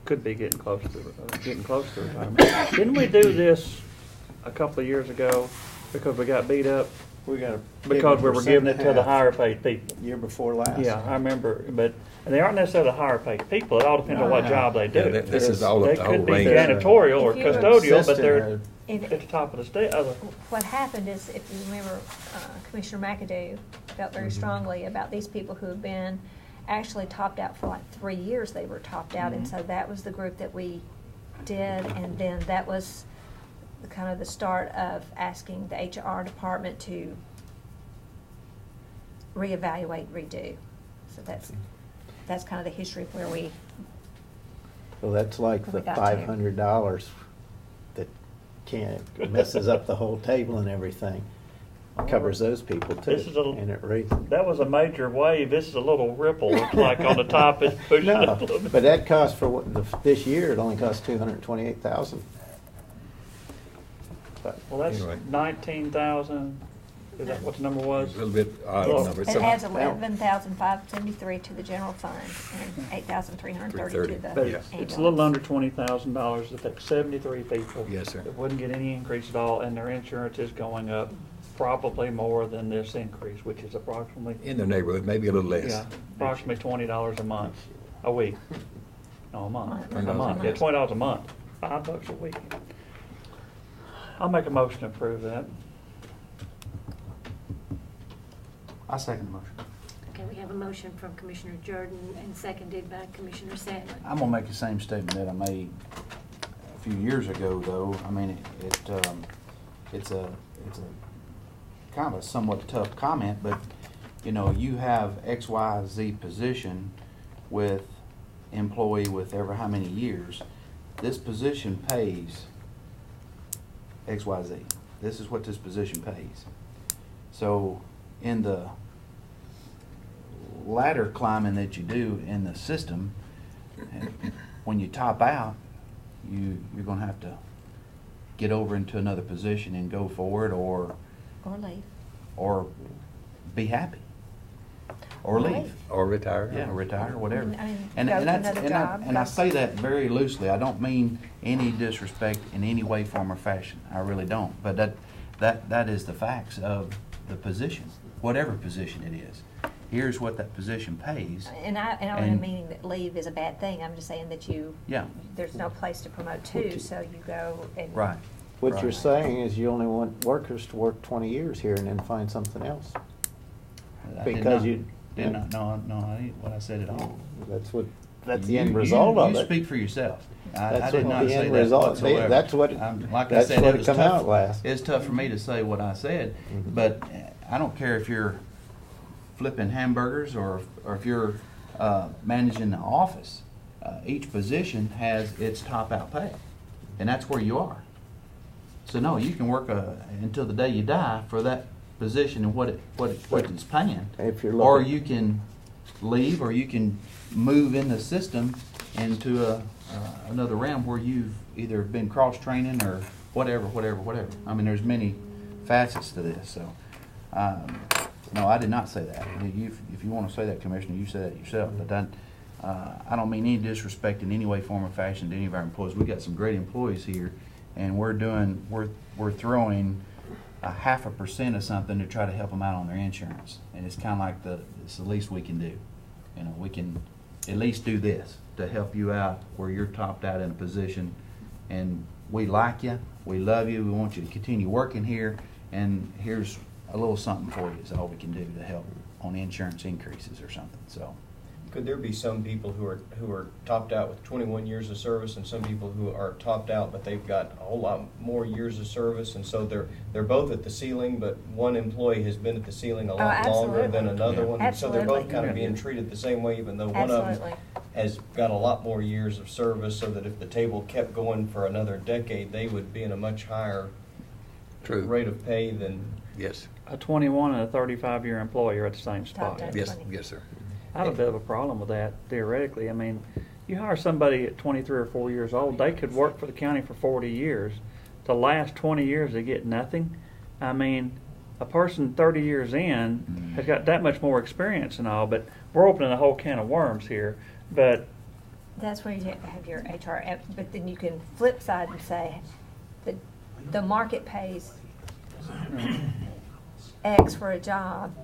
could be getting close to retirement. Didn't we do this a couple of years ago because we got beat up? We got Because we were giving it to the higher paid people. Year before last. Yeah, I remember, but, and they aren't necessarily higher paid people, it all depends on what No. job they do. Yeah, this is all of They the whole could be range. janitorial or If you were- custodial, but they're If- at the top of the other. What happened is, if you remember, Commissioner McAdoo felt very strongly about these people who have been actually topped out for like 3 years. They were topped out, and so that was the group that we did, and then that was kind of the start of asking the HR department to reevaluate, redo. So that's kind of the history of where we. So that's like We the got to. $500 that messes up the whole table and everything. Covers those people too. This is a- And it raises. That was a major wave, this is a little ripple, it's like on the top, it's pushing it a No, little bit. but that cost for this year, it only cost $228,000. But Well, that's Anyway. 19,000, is that what the number was? A little bit odd Well, number. It So- adds 11,573 to the general fund and 8,330 to the But Yeah. it's a little under $20,000, it takes 73 people. Yes, sir. That wouldn't get any increase at all, and their insurance is going up probably more than this increase, which is approximately. In their neighborhood, maybe a little less. Yeah, approximately $20 a month, a week. No, a month, $20 a month, yeah, $20 a month, $5 a week. I'll make a motion to approve that. I second the motion. Okay, we have a motion from Commissioner Jordan and seconded by Commissioner Sandlin. I'm gonna make the same statement that I made a few years ago, though. I mean, it's a kind of a somewhat tough comment, but you know, you have XYZ position with employee with ever how many years. This position pays XYZ. This is what this position pays. So in the ladder climbing that you do in the system, when you top out, you're going to have to get over into another position and go forward, or leave, or be happy, or leave, or retire. Yeah, retire, whatever. I mean, And go to that's another job. and I say that very loosely. I don't mean any disrespect in any way, form, or fashion. I really don't. But that is the facts of the position, whatever position it is. Here's what that position pays. And I don't mean that leave is a bad thing. I'm just saying that there's no place to promote to, so you go and. Right. What you're saying is you only want workers to work 20 years here and then find something else. Because I ain't what I said at all. That's the end result of it. You speak for yourself. I That's did what not the say end that result. whatsoever. That's what it- like that's I said, what it was come tough. out last. It's tough for me to say what I said, but I don't care if you're flipping hamburgers or if you're managing the office. Each position has its top out pay, and that's where you are. So no, you can work until the day you die for that position and what it's paying. If you're or looking- you can leave, or you can move in the system into another realm where you've either been cross training or whatever. I mean, there's many facets to this. So no, I did not say that. If you want to say that, Commissioner, you say that yourself. But I don't mean any disrespect in any way, form, or fashion to any of our employees. We got some great employees here, and we're throwing 0.5% of something to try to help them out on their insurance, and it's kind of like it's the least we can do. You know, we can at least do this to help you out where you're topped out in a position, and we like you, we love you, we want you to continue working here, and here's a little something for you is all we can do to help on insurance increases or something. So. Could there be some people who are topped out with 21 years of service, and some people who are topped out but they've got a whole lot more years of service, and so they're both at the ceiling, but one employee has been at the ceiling a lot longer than another one, so they're both kind of being treated the same way, even though one of them has got a lot more years of service, so that if the table kept going for another decade, they would be in a much higher rate of pay than. Yes. A 21 and a 35-year employee are at the same spot. Yes, sir. I have a bit of a problem with that, theoretically. I mean, you hire somebody at 23 or 4 years old, they could work for the county for 40 years. The last 20 years, they get nothing. I mean, a person 30 years in has got that much more experience and all, but we're opening a whole can of worms here. But that's where you have your HR, but then you can flip side and say that the market pays X for a job.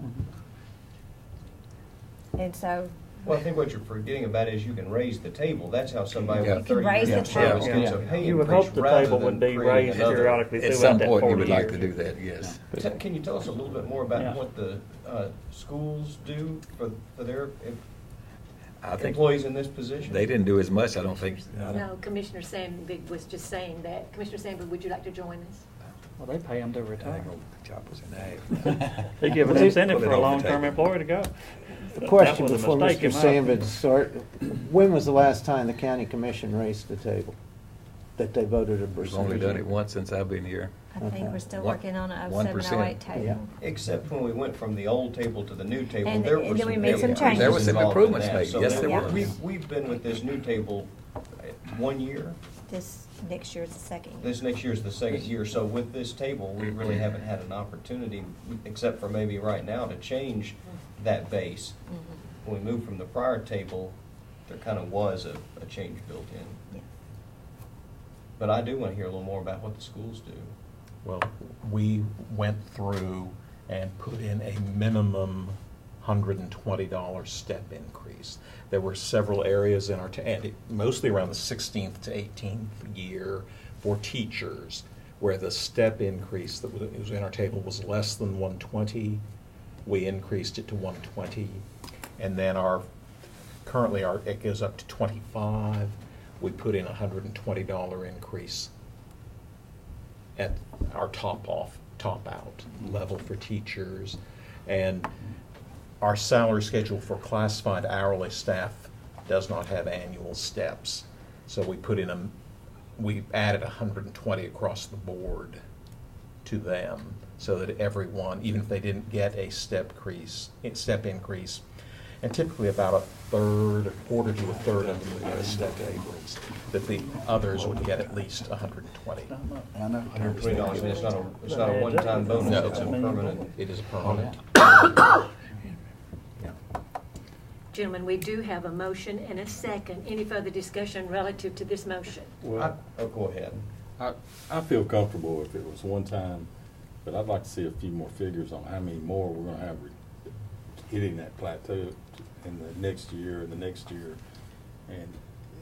And so. Well, I think what you're forgetting about is you can raise the table. That's how somebody with 30 raise years the of service table. gets a pay You would increase hope the rather table than would be creating raised another. periodically At some point, you would like to do that, yes. Can you tell us a little bit more about Yeah. what the schools do for their I think employees in this position? they didn't do as much, I don't think. No, Commissioner Sandvig was just saying that. Commissioner Sandvig, would you like to join us? well, they pay them to retire. Chop us in half. They give an Well, incentive put it for a on the long-term table. employee to go. The question That was a before mistake Mr. in my opinion. Sandvig start, when was the last time the county commission raised the table? That they voted a We've percentage? only done it once since I've been here. I think Okay. we're still One- working on a 1%. 0708 table. Yeah. Except when we went from the old table to the new table, And there then was we made some changes. There was some involved in improvements that. made. So Yes, there were. We've been with this new table 1 year. This next year is the second year. This next year is the second year, so with this table, we really haven't had an opportunity, except for maybe right now, to change that base. When we moved from the prior table, there kind of was a change built in. Yeah. But I do want to hear a little more about what the schools do. Well, we went through and put in a minimum $120 step increase. There were several areas in our, mostly around the 16th to 18th year for teachers, where the step increase that was in our table was less than 120. We increased it to 120. And then currently it goes up to 25. we put in a $120 increase at our top out level for teachers. And our salary schedule for classified hourly staff does not have annual steps. So we added 120 across the board to them, so that everyone, even if they didn't get a step increase, and typically about a quarter to a third of them would get a step increase, that the others would get at least 120. I know. $120, it's not a one-time bonus, No, it's a permanent. It is a permanent. Gentlemen, we do have a motion and a second. Any further discussion relative to this motion? Well, Go ahead. I feel comfortable if it was one time, but I'd like to see a few more figures on how many more we're gonna have hitting that plateau in the next year and the next year, and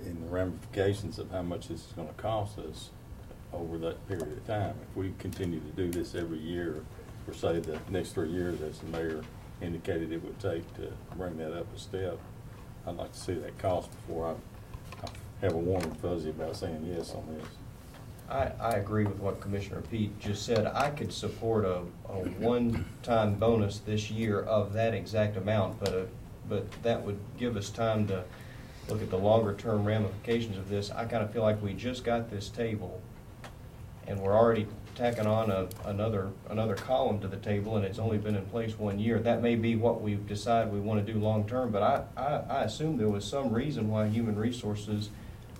in the ramifications of how much this is gonna cost us over that period of time. If we continue to do this every year, for say the next 3 years, as the mayor indicated it would take to bring that up a step, I'd like to see that cost before I have a warm and fuzzy about saying yes on this. I agree with what Commissioner Pete just said. I could support a one-time bonus this year of that exact amount, but that would give us time to look at the longer-term ramifications of this. I kind of feel like we just got this table, and we're already tacking on another column to the table, and it's only been in place 1 year. That may be what we decide we want to do long-term, but I assume there was some reason why Human Resources,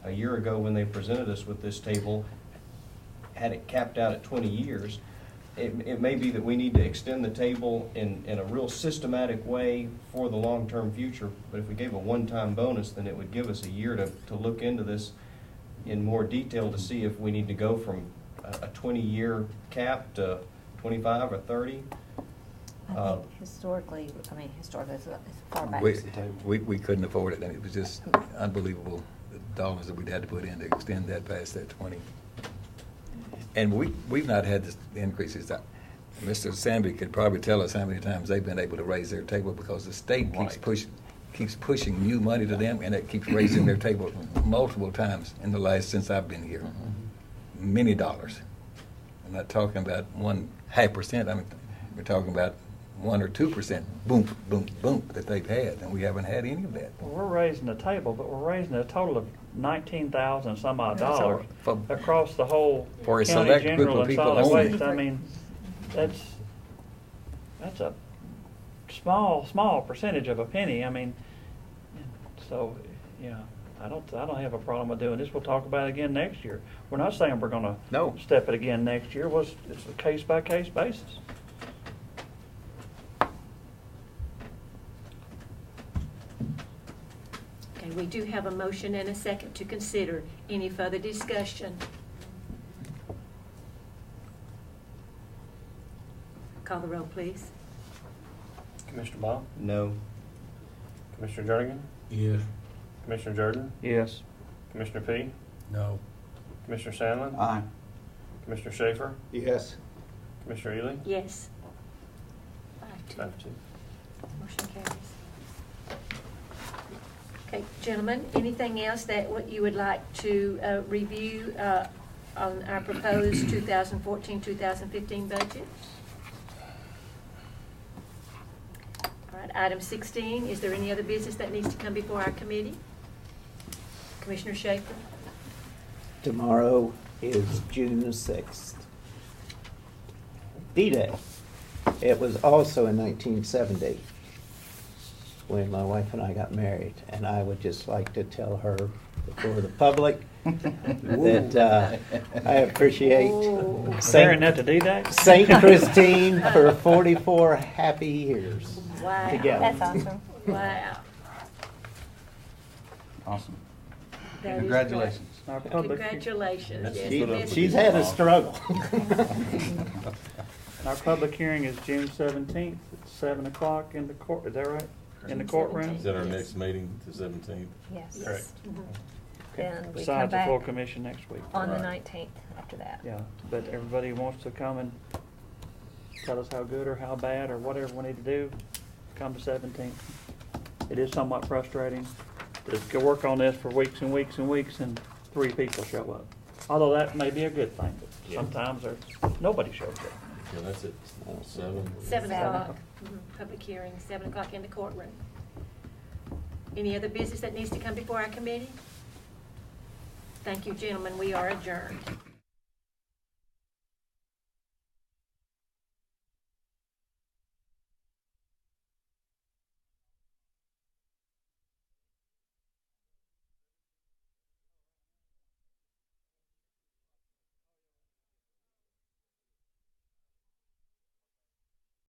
a year ago when they presented us with this table, had it capped out at 20 years. It may be that we need to extend the table in a real systematic way for the long-term future, but if we gave a one-time bonus, then it would give us a year to look into this in more detail to see if we need to go from a 20-year cap to 25 or 30. I think historically, it's far back. We couldn't afford it, and it was just unbelievable, the dollars that we'd had to put in to extend that past that 20. And we've not had the increases. Mr. Samby could probably tell us how many times they've been able to raise their table, because the state keeps pushing new money to them, and it keeps raising their table multiple times since I've been here. Many dollars. I'm not talking about 0.5%. We're talking about 1 or 2%. Boom, boom, boom that they've had, and we haven't had any of that. Well, we're raising the table, but we're raising a total of $19,000 some odd dollars across the whole for a county select general group of and people solid only. waste. That's a small percentage of a penny. So I don't have a problem with doing this. We'll talk about it again next year. We're not saying we're going to step it again next year. It's a case by case basis. Okay, we do have a motion and a second to consider. Any further discussion? Call the roll, please. Commissioner Ball? No. Commissioner Jernigan? Yes. Commissioner Jordan? Yes. Commissioner P? No. Commissioner Sandlin? Aye. Commissioner Schaefer? Yes. Commissioner Ely? Yes. 5-2. 5-2. Motion carries. Okay, gentlemen, anything else that you would like to review on our proposed 2014-2015 budget? All right, item 16, is there any other business that needs to come before our committee? Commissioner Schaefer? Tomorrow is June the 6th. D-Day. It was also in 1970 when my wife and I got married, and I would just like to tell her before the public that I appreciate St. Christine for 44 happy years together. That's awesome. Wow. Awesome. That is Congratulations. Our public, Congratulations. Yes, She's had a struggle. our public hearing is June 17th at 7 o'clock in the court. Is that right? In the courtroom? Is that our next meeting, the 17th? Yes. Correct. Then we come Besides the back full commission next week. on the 19th after that. Yeah, but everybody wants to come and tell us how good or how bad or whatever we need to do, come to 17th. It is somewhat frustrating to work on this for weeks and weeks and weeks, and 3 people show up. Although that may be a good thing, but Yeah. sometimes nobody shows up. Yeah, that's it, 7. 7 o'clock, public hearing, 7 o'clock in the courtroom. Any other business that needs to come before our committee? Thank you, gentlemen, we are adjourned.